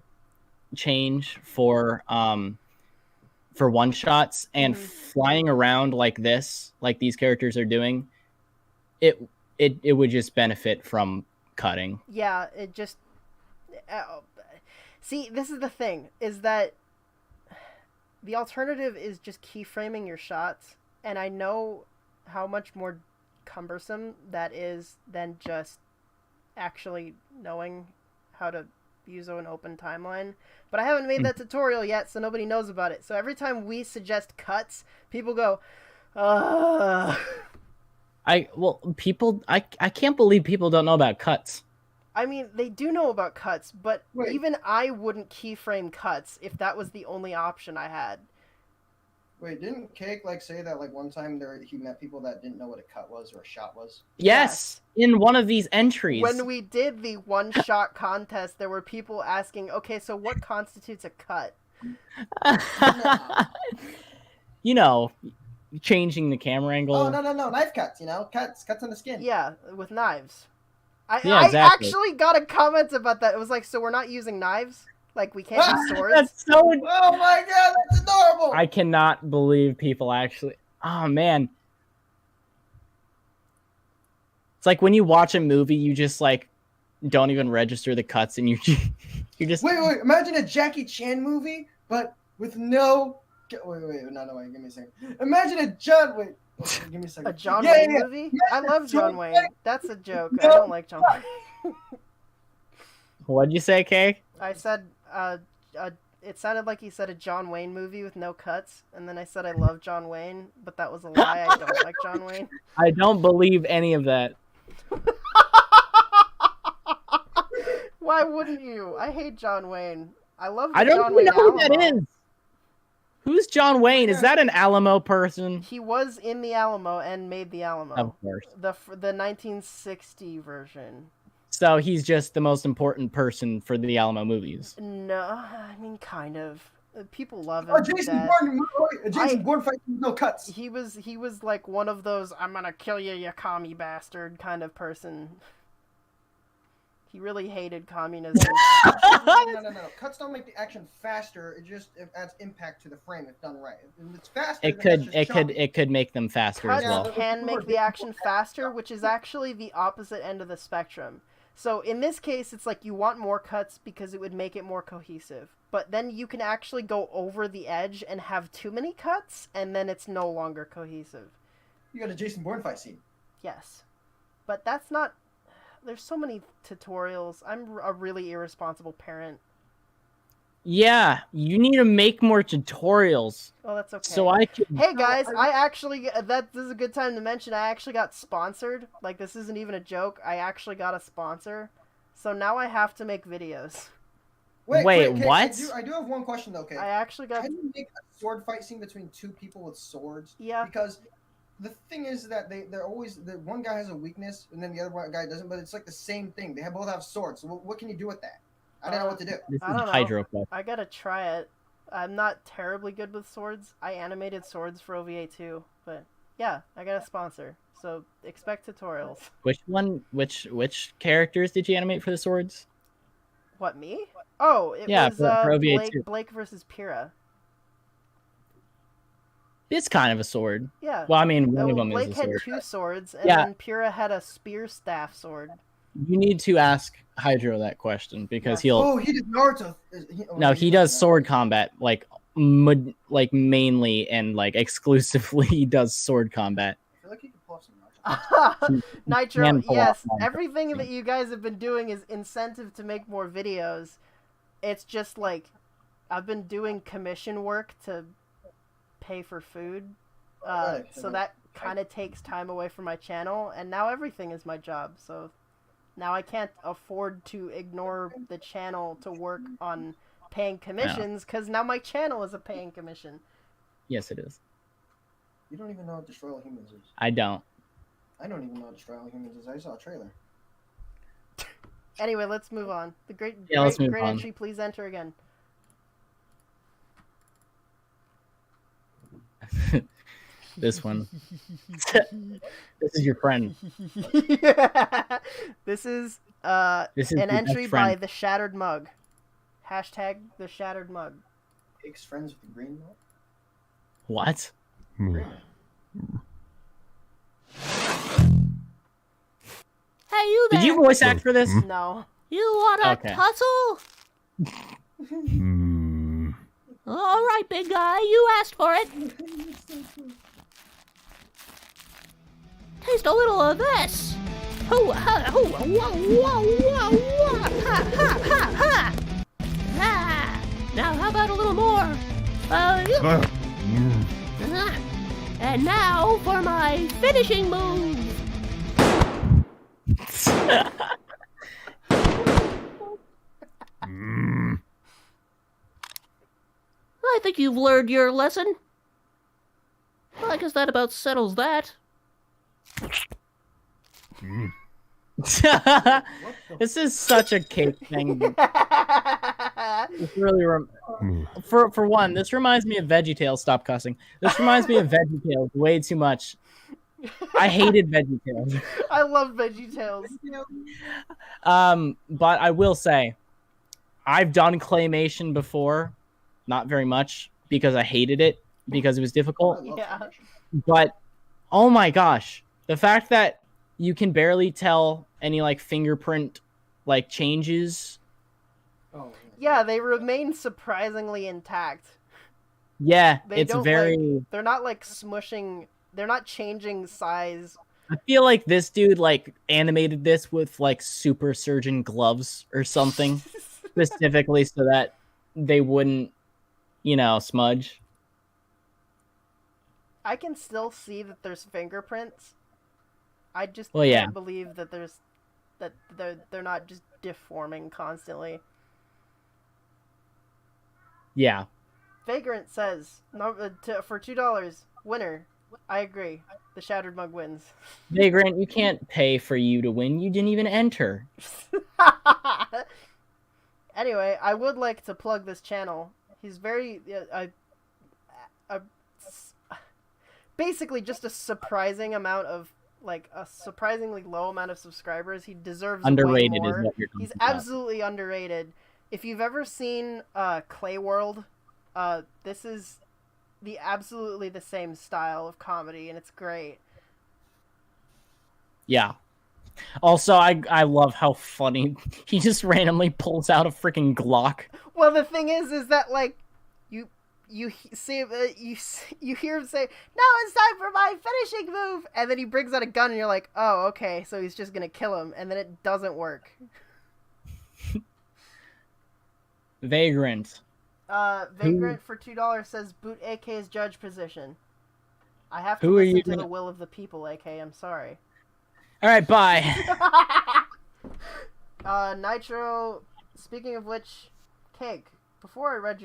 change for one shots, and flying around like this, like these characters are doing, it would just benefit from cutting. Yeah, it just see, this is the thing, is that the alternative is just keyframing your shots, and I know how much more cumbersome that is than just actually knowing how to use an open timeline. But I haven't made that tutorial yet, so nobody knows about it. So every time we suggest cuts, people go, I can't believe people don't know about cuts. I mean, they do know about cuts, but even I wouldn't keyframe cuts if that was the only option I had. Wait, didn't Cake say that one time he met people that didn't know what a cut was or a shot was? Yes, in one of these entries. When we did the one-shot contest, there were people asking, okay, so what constitutes a cut? You know, changing the camera angle. Oh, no, knife cuts, cuts on the skin. Yeah, with knives. Exactly. I actually got a comment about that. It was like, so we're not using knives? Like, we can't use swords? That's so... Oh my god, that's adorable! I cannot believe people actually... Oh, man. It's like when you watch a movie, you just, don't even register the cuts, and you just... Wait, imagine a Jackie Chan movie, but with no... Wait, no, give me a second. Imagine a John... Wait, give me a second. A John Wayne movie? I love John Wayne. That's a joke. No. I don't like John Wayne. What'd you say, Kay? I said... it sounded like he said a John Wayne movie with no cuts, and then I said I love John Wayne, but that was a lie. I don't like John Wayne. I don't believe any of that. Why wouldn't you? I hate John Wayne. I love the I don't John even Wayne know who Alamo. that is. Who's John Wayne? Is that an Alamo person? He was in the Alamo and made the Alamo. Of course. The 1960 version. So he's just the most important person for the Alamo movies. No, I mean, kind of. People love him. Oh, Jason Bourne fight with no cuts. He was like one of those "I'm gonna kill you, you commie bastard" kind of person. He really hated communism. No. Cuts don't make the action faster. It adds impact to the frame if done right. If it's faster, it could make them faster Cuts as well. can make the action faster, which is actually the opposite end of the spectrum. So in this case, it's like you want more cuts because it would make it more cohesive. But then you can actually go over the edge and have too many cuts, and then it's no longer cohesive. You got a Jason Bourne fight scene. Yes. But that's not... There's so many tutorials. I'm a really irresponsible parent. Yeah, you need to make more tutorials. Oh, that's okay. So I can... Hey guys, I actually... This is a good time to mention I actually got sponsored. Like, this isn't even a joke. I actually got a sponsor. So now I have to make videos. Wait, what? I do have one question though, okay? I actually got... Can you make a sword fight scene between two people with swords? Yeah. Because the thing is that they're always... one guy has a weakness, and then the other guy doesn't, but it's like the same thing. They both have swords. So what can you do with that? I don't know what to do. This I don't is Hydro. I gotta try it. I'm not terribly good with swords. I animated swords for OVA too, but yeah, I got a sponsor. So expect tutorials. Which one? Which characters did you animate for the swords? What, me? Oh, it was for OVA Blake versus Pyrrha. It's kind of a sword. Yeah. Well, I mean, one of them Blake is a sword. had two swords, and then Pyrrha had a spear staff sword. You need to ask Hydro that question because he'll... Oh, he did Naruto. No, he does sword combat, mainly and exclusively he does sword combat. I feel like he could pull off some Naruto. Nitro, yes. Everything that you guys have been doing is incentive to make more videos. It's just I've been doing commission work to pay for food, Right. so that kind of takes time away from my channel, and now everything is my job, so now I can't afford to ignore the channel to work on paying commissions, because now my channel is a paying commission. Yes, it is. You don't even know what Destroy All Humans is. I don't. I don't even know what Destroy All Humans is. I saw a trailer. Anyway, let's move on. Let's move great on. entry, please enter again. This one. This is your friend. This is This is an your entry best by friend. The Shattered Mug. Hashtag The Shattered Mug. Pig's friends with the green mug? What? Green. Hey, you there. Did you voice act for this? No. You wanna Okay. tussle? All right, big guy, you asked for it. Taste a little of this. Hoo, ha, hoo, wah, wah, wah, wah, ha, ha, ha, ha. Ah, now how about a little more? And now for my finishing move. I think you've learned your lesson. Well, I guess that about settles that. This is such a cake thing. It's really for one, this reminds me of VeggieTales. Stop cussing. This reminds me of VeggieTales way too much. I hated VeggieTales. I love VeggieTales. But I will say, I've done claymation before, not very much because I hated it because it was difficult. Yeah. But oh my gosh, the fact that you can barely tell any like fingerprint like changes. Oh, Yeah, they remain surprisingly intact. Yeah, They it's don't, very. They're not like smushing. They're not changing size. I feel like this dude like animated this with like super surgeon gloves or something specifically so that they wouldn't, smudge. I can still see that there's fingerprints. I just Well, yeah. can't believe that they're not just deforming constantly. Yeah. Vagrant says for $2, winner. I agree. The Shattered Mug wins. Vagrant, you can't pay for you to win. You didn't even enter. Anyway, I would like to plug this channel. He's very basically just a surprisingly low amount of subscribers. He deserves Underrated way more. is what you're He's talking about. absolutely underrated. If you've ever seen Clay World, this is absolutely the same style of comedy, and it's great. Yeah. Also, I love how funny he just randomly pulls out a freaking Glock. Well, the thing is that like you hear him say, "Now it's time for my finishing move," and then he brings out a gun, and you're like, "Oh, okay, so he's just gonna kill him," and then it doesn't work. Vagrant. Vagrant for $2 says boot AK's judge position. I have to Who are listen you to the gonna- will of the people, AK. I'm sorry. All right, bye. Nitro. Speaking of which, Cake. Before I read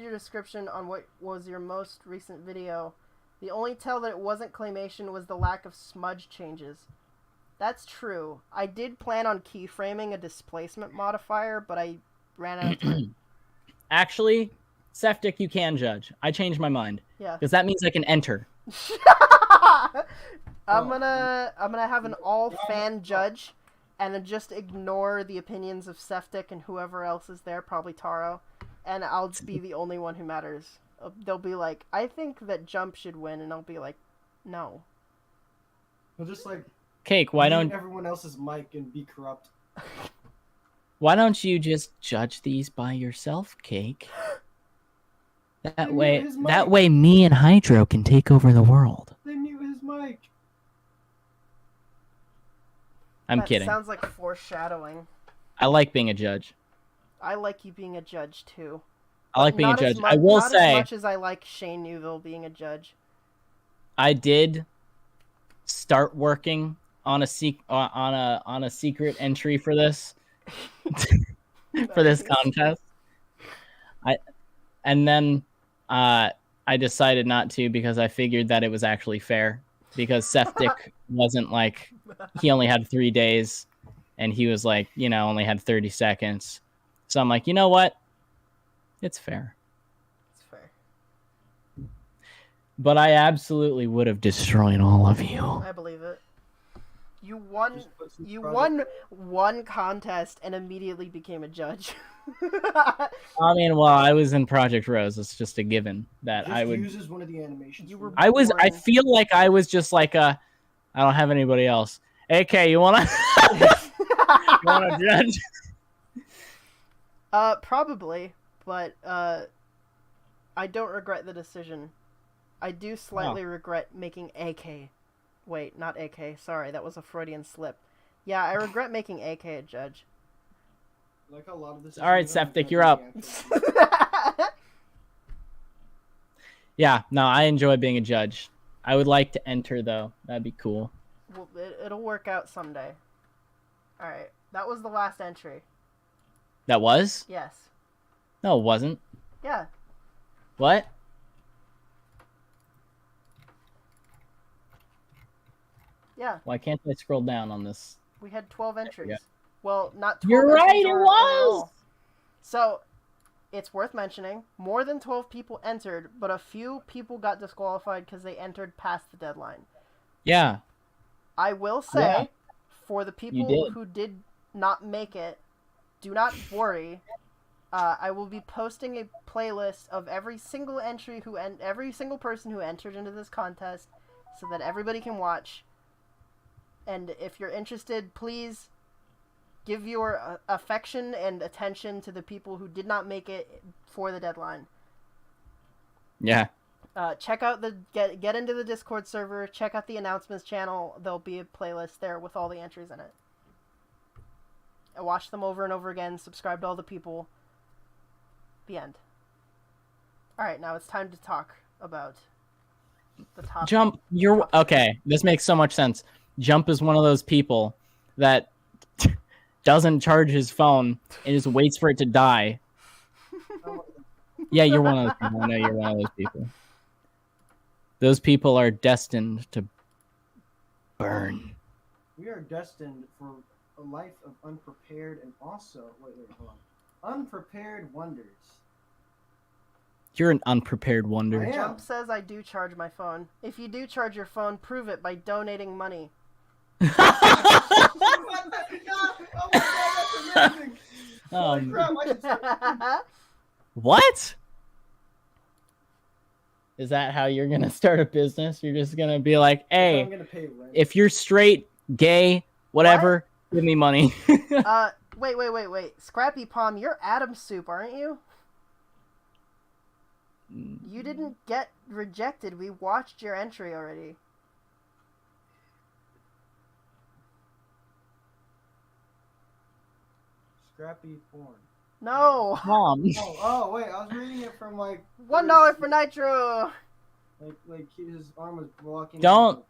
your description on what was your most recent video. The only tell that it wasn't claymation was the lack of smudge changes. That's true. I did plan on keyframing a displacement modifier, but I ran out of time. Actually, Septic, you can judge. I changed my mind Yeah. because that means I can enter. I'm gonna have an all fan judge, and then just ignore the opinions of Septic and whoever else is there, probably Taro, and I'll be the only one who matters. They'll be like, I think that Jump should win, and I'll be like, no. Well, just like Cake, why don't everyone else's mic and be corrupt? you just judge these by yourself, Cake? That They way, mute his mic. me and Hydro can take over the world. They mute his mic. I'm That kidding. Sounds like foreshadowing. I like being a judge. I like you being a judge too. I like being a judge. I will say, not as much as I like Shane Newville being a judge. I did start working on a secret entry for this for this contest. And then I decided not to because I figured that it was actually fair because Septic wasn't like he only had 3 days and he was like, you know, only had 30 seconds. So I'm like, you know what? It's fair. It's fair. But I absolutely would have destroyed all of you. I believe it. You won one contest and immediately became a judge. I mean, well, I was in Project Rose. It's just a given that I would. Uses one of the animations. I feel like I was just like I don't have anybody else. AK, you wanna? You wanna judge? Probably, but I don't regret the decision. I do slightly regret making AK. Wait, not AK. Sorry, that was a Freudian slip. Yeah, I regret making AK a judge. Like a lot of this. All right, Septic, you're up. Yeah, no, I enjoy being a judge. I would like to enter though. That'd be cool. Well, it'll work out someday. All right, that was the last entry. That was? Yes. No, it wasn't. Yeah. What? Yeah. Why can't I scroll down on this? We had 12 entries. Yeah. Well, not 12 You're right, entries it was! So, it's worth mentioning, more than 12 people entered, but a few people got disqualified because they entered past the deadline. Yeah. I will say, for the people who did not make it, do not worry. I will be posting a playlist of every single entry every single person who entered into this contest so that everybody can watch. And if you're interested, please give your affection and attention to the people who did not make it for the deadline. Yeah. Check out get into the Discord server. Check out the announcements channel. There'll be a playlist there with all the entries in it. Watch them over and over again. Subscribe to all the people. The end. All right, now it's time to talk about the top. Jump, you're okay. This makes so much sense. Jump is one of those people that doesn't charge his phone and just waits for it to die. Yeah, you're one of those people. I know you're one of those people. Those people are destined to burn. We are destined for a life of unprepared and also hold on. Unprepared wonders. You're an unprepared wonder. Jump says I do charge my phone. If you do charge your phone, prove it by donating money. What? Is that how you're gonna start a business? You're just gonna be like, hey, if you're straight, gay, whatever, give me money. Wait. Scrappy Palm, you're Adam Soup, aren't you? You didn't get rejected. We watched your entry already. Scrappy porn. No. Mom. Oh, wait. I was reading it from like $1 for Nitro. Like his arm was blocking. Don't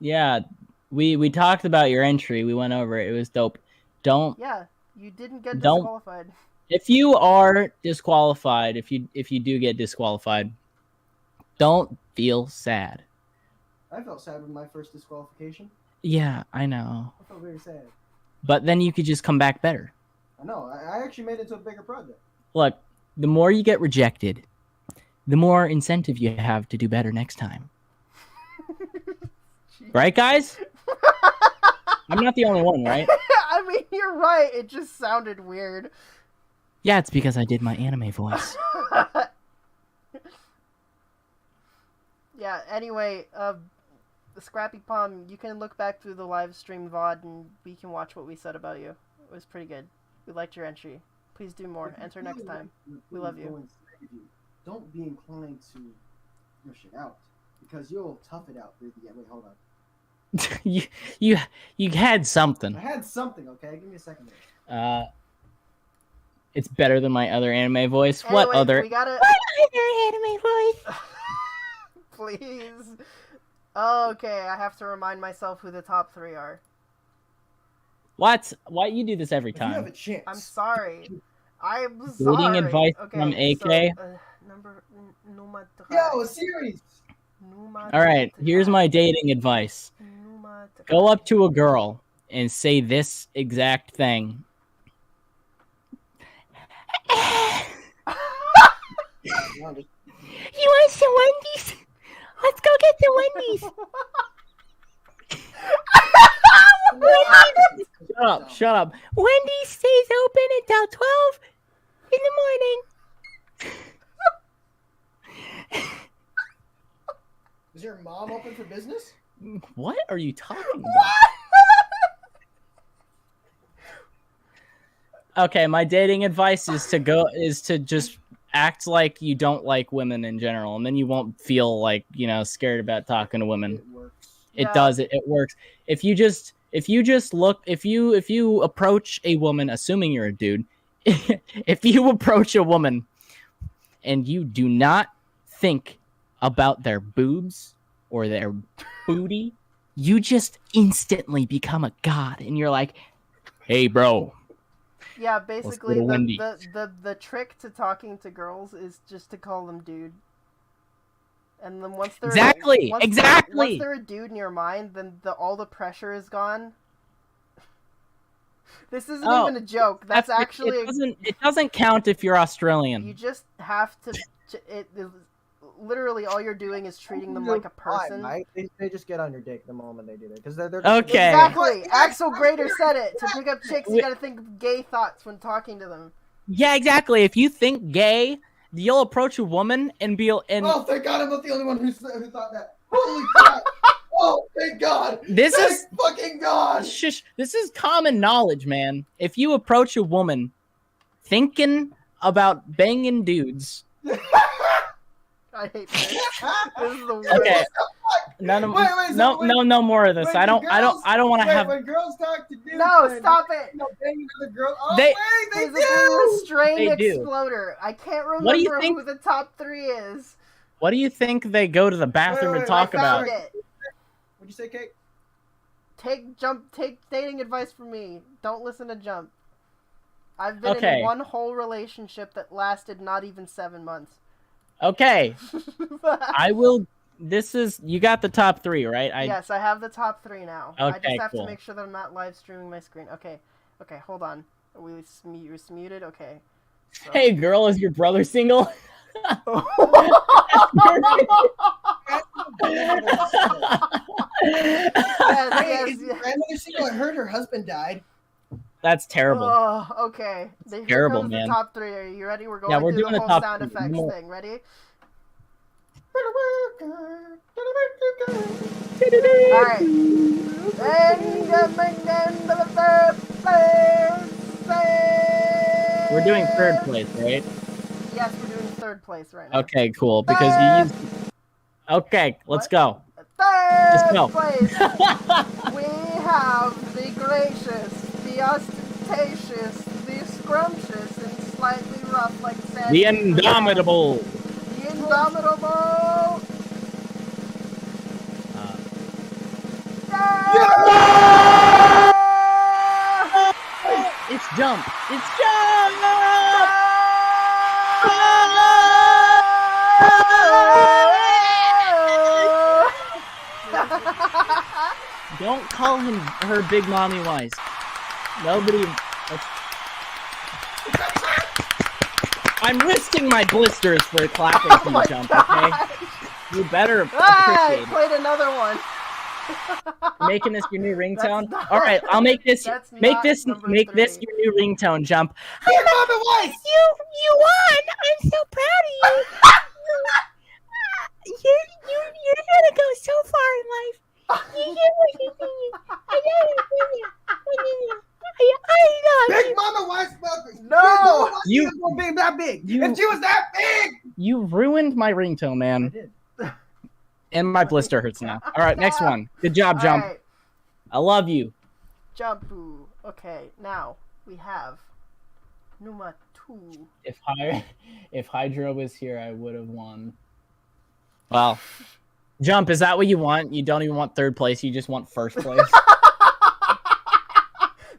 Yeah, we talked about your entry. We went over it. It was dope. Don't. Yeah, you didn't get disqualified. If you are disqualified, if you do get disqualified, don't feel sad. I felt sad with my first disqualification. Yeah, I know. I felt very sad. But then you could just come back better. I know. I actually made it to a bigger project. Look, the more you get rejected, the more incentive you have to do better next time. Right, guys? I'm not the only one, right? I mean, you're right. It just sounded weird. Yeah, it's because I did my anime voice. Yeah, anyway, the Scrappy Palm, you can look back through the live stream VOD and we can watch what we said about you. It was pretty good. We liked your entry. Please do more. Enter next time. We love you. Don't be inclined to rush it out because you'll tough it out through the end. Wait, hold on. you had something. I had something, okay? Give me a second. It's better than my other anime voice. Anyway, What other? We gotta... What other anime voice? Please. Okay, I have to remind myself who the top 3 are. What? Why you do this every If you have time? a chance. I'm sorry. I'm sorry. Dating advice okay, from AK. So, number... Nummer 3. Yo, a series. All right, here's my dating advice. Go up to a girl and say this exact thing. You want some Wendy's? Let's go get the Wendy's. Shut up. Wendy's stays open until 12 in the morning. Is your mom open for business? What are you talking about? Okay, my dating advice is to just act like you don't like women in general, and then you won't feel like, scared about talking to women. It works. It does. It works. If you approach a woman, assuming you're a dude, if you approach a woman and you do not think about their boobs or their booty, you just instantly become a god, and you're like, "Hey, bro." Yeah, basically go to the trick to talking to girls is just to call them dude. And then once they're Exactly. once they're a dude in your mind, then all the pressure is gone. This isn't even a joke. That's actually it doesn't count if you're Australian. You just have to literally all you're doing is treating them like a person. Right? They just get on your dick the moment they do that because they're Okay. Exactly. Axel Grader said it. To pick up chicks, you gotta think of gay thoughts when talking to them. Yeah, exactly. If you think gay, you'll approach a woman and be Oh, thank God I'm not the only one who thought that. Holy crap! Oh, thank God! This Thank is fucking God! Shush. This is common knowledge, man. If you approach a woman thinking about banging dudes, I hate this. This is the worst. okay. No more of this. I don't want to have. When girls talk to dudes, No, stop it. banging other girls. Oh, They- they Physically do. restrained They do. exploder. I can't What do you remember think- who the top 3 is. What do you think they go to the bathroom Wait, and talk I found about? it. What'd you say, Kate? Take dating advice from me. Don't listen to Jump. I've been Okay. in one whole relationship that lasted not even 7 months. Okay, I will. You got the top 3, right? Yes, I have the top 3 now. I Okay, just have cool. to make sure that I'm not live streaming my screen. Okay, hold on. Are we muted? Okay. So- Hey, girl, is your brother single? Yes. Grandmother single. I heard her husband died. That's terrible. Oh, okay. Here Terrible, comes man. The top 3. Are you ready? We're going Yeah, we're through doing the the whole top sound 3. effects More. thing. Ready? All right. We're doing 3rd place, right? Yes, we're doing 3rd place right now. Okay, cool. Because you used. Okay, let's go. 3rd go. place. We have the gracious, the ostentatious, the scrumptious, and slightly rough like sand. The indomitable. The indomitable. It's Jump. It's Jump. Don't call her Big Mommy Wise. Nobody. I'm risking my blisters for clapping from the Jump. Okay, you better appreciate it. Played another one. Making this your new ringtone. That's not- All right, I'll make this That's make not this number make this 3. your new ringtone. Jump. Hey, Mama Weiss! You won! I'm so proud of you! You're gonna go so far in life. I love Big you. Mama Weiss! No! You- being that big. you- If she was that big. You ruined my ringtone, I man, did. and my blister hurts now. All right, next one. Good job, Jump. All right, I love you. Jump. Okay, now we have Number 2. If Hydra was here, I would have won. Well, Jump, is that what you want? You don't even want 3rd place, you just want 1st place?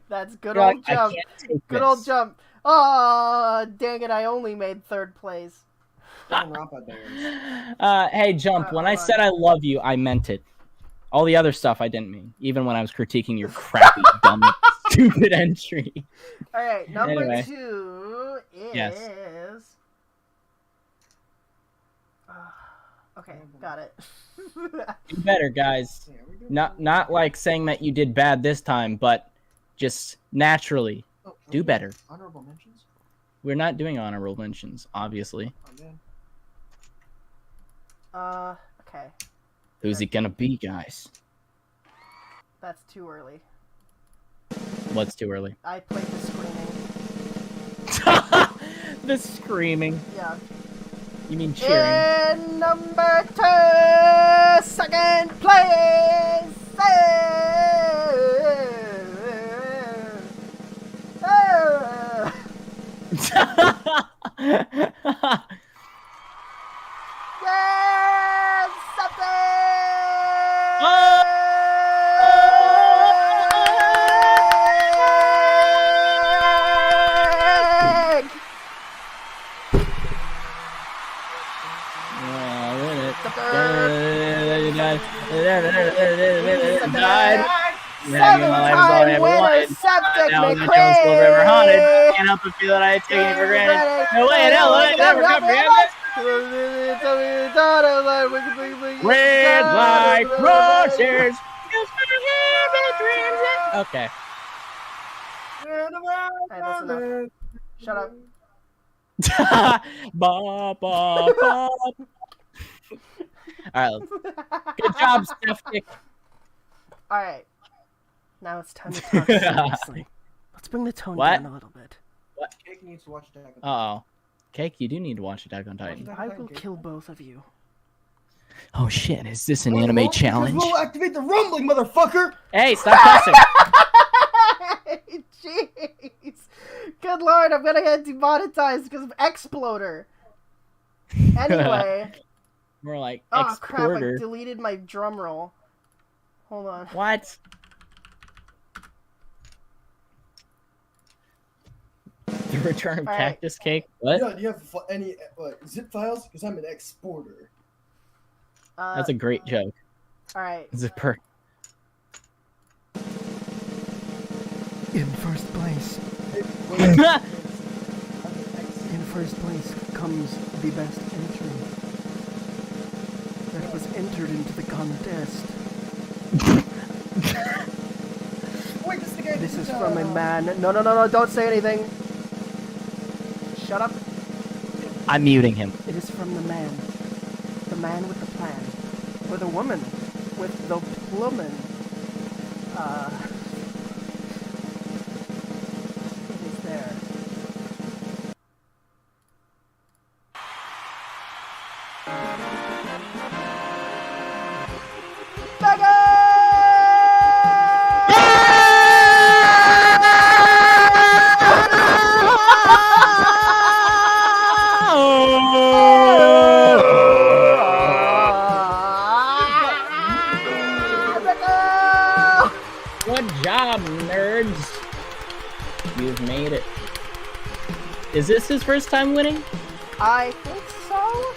That's good old like, Jump. Good old Jump. Oh, dang it, I only made 3rd place. Hey, Jump, when I said I love you, I meant it. All the other stuff I didn't mean, even when I was critiquing your crappy, dumb, stupid entry. All right, number Anyway. 2 is... Yes. Okay, got it. Do better, guys. Not like saying that you did bad this time, but just naturally do better. Honorable mentions? We're not doing honorable mentions, obviously. Okay. Who's it gonna be, guys? That's too early. What's too early? I played the screaming. The screaming. Yeah. You mean cheering? In number 2, 2nd place. Yeah, Seven-time winner, Septic McCray! Can't help but feel that I had taken it for granted. No way in hell would I never come Red like roses. Okay. Alright, that's enough. Shut up. Ba, ba, ba. Alright. Good job, Septic. Alright. Now it's time to talk seriously. Let's bring the tone down a little bit. What? Cake needs to watch Attack on Titan. Uh-oh. Cake, you do need to watch Attack on Titan. I will kill both of you. Oh shit, is this an anime challenge? We'll activate the rumbling, motherfucker! Hey, stop cussing! Jeez! Good lord, I'm gonna get demonetized because of Exploder! Anyway. More like Oh crap, I exporter. deleted my drum roll. Hold on. What? The return of Cactus Cake? What? Yeah, do you have any zip files? Because I'm an exporter. That's a great joke. Alright. Zipper. In first place. In first place comes the best entry that was entered into the contest. Wait, this is the guy. This is from a man. No, don't say anything. Shut up. I'm muting him. It is from the man with the plan. Or the woman with the plumbin. It is there. Good job, nerds. You've made it. Is this his first time winning? I think so.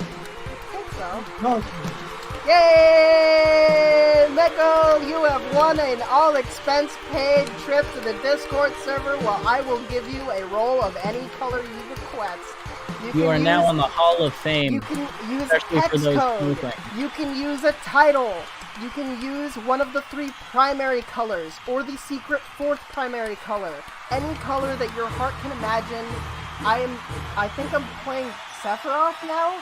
No. Yay! Meko, you have won an all-expense-paid trip to the Discord server. Well, I will give you a roll of any color you request. You are now in the Hall of Fame. You can use especially for hex those code. moving. You can use a title. You can use one of the 3 primary colors, or the secret 4th primary color. Any color that your heart can imagine. I think I'm playing Sephiroth now.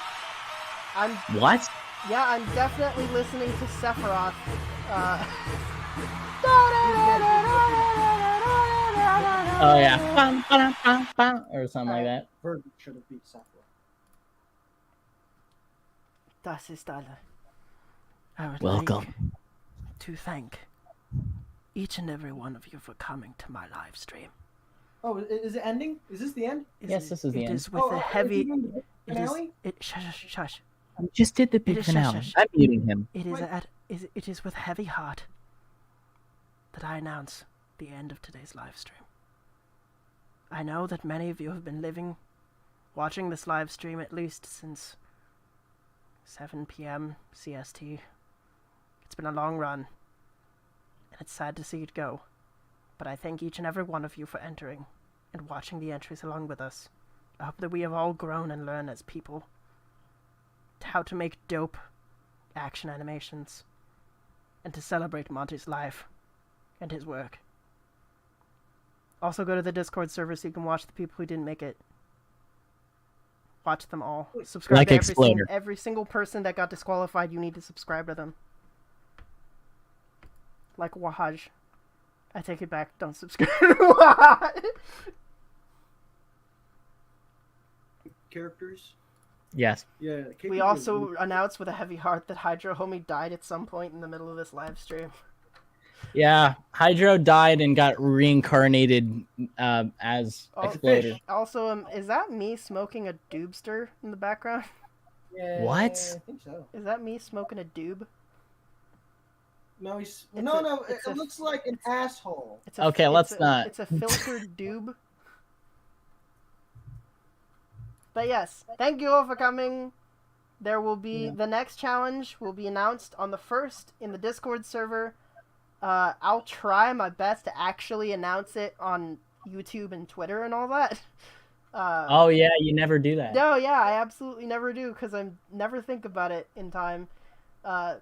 What? Yeah, I'm definitely listening to Sephiroth. Oh yeah. Bum, ba-dum, bum, bum, or something like that. Bird should have beat Sephiroth. Das ist alle. I would Welcome. like to thank each and every one of you for coming to my live stream. Oh, is it ending? Is this the end? Yes, this is the It end. is with a heavy. It is finale? Shush. We just did the big Shush, finale. shush. I'm muting him. It is with heavy heart that I announce the end of today's live stream. I know that many of you have been watching this live stream at least since 7 p.m. CST. It's been a long run, and it's sad to see it go. But I thank each and every one of you for entering and watching the entries along with us. I hope that we have all grown and learned as people how to make dope action animations and to celebrate Monty's life and his work. Also go to the Discord server so you can watch the people who didn't make it. Watch them all. Subscribe Like to Exploder. every single person that got disqualified. You need to subscribe to them. Like Wahaj. I take it back. Don't subscribe to Wahaj. Characters. Yes. Yeah. We also announced with a heavy heart that Hydro Homie died at some point in the middle of this live stream. Yeah, Hydro died and got reincarnated as Exploder. Also, is that me smoking a doobster in the background? Yeah, What? I think so. Is that me smoking a doob? No, it it's a- looks like an asshole. Okay, let's not. It's a filtered doob. But yes, thank you all for coming. There will be the next challenge will be announced on the 1st in the Discord server. I'll try my best to actually announce it on YouTube and Twitter and all that. Oh yeah, you never do that. No, yeah, I absolutely never do because I never think about it in time. I'll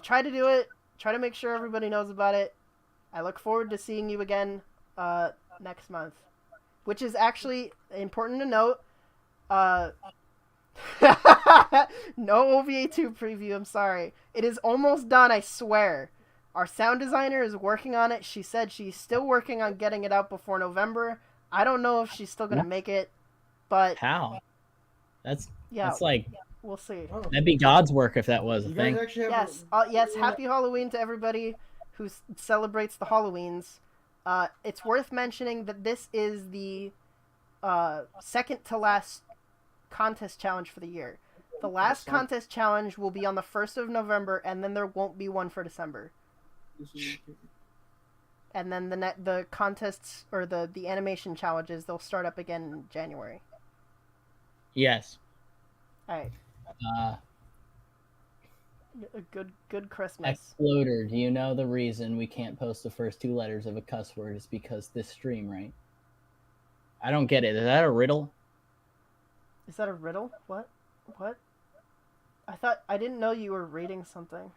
try to do it. Try to make sure everybody knows about it. I look forward to seeing you again next month, which is actually important to note. No OVA 2 preview, I'm sorry. It is almost done, I swear. Our sound designer is working on it. She said she's still working on getting it out before November. I don't know if she's still going to make it, but... How? That's like... We'll see. That'd be God's work if that was a thing. Yes, happy Halloween to everybody who celebrates the Halloweens. It's worth mentioning that this is the second to last contest challenge for the year. The last contest challenge will be on the 1st of November, and then there won't be one for December. And then the contests, or the animation challenges, they'll start up again in January. Yes. Alright. Good Christmas. Exploder, do you know the reason we can't post the first 2 letters of a cuss word is because this stream, right? I don't get it. Is that a riddle? Is that a riddle? What? I didn't know you were reading something.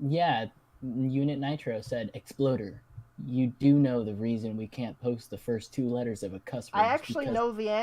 Yeah, Unit Nitro said, Exploder, you do know the reason we can't post the first 2 letters of a cuss word. I actually know the answer.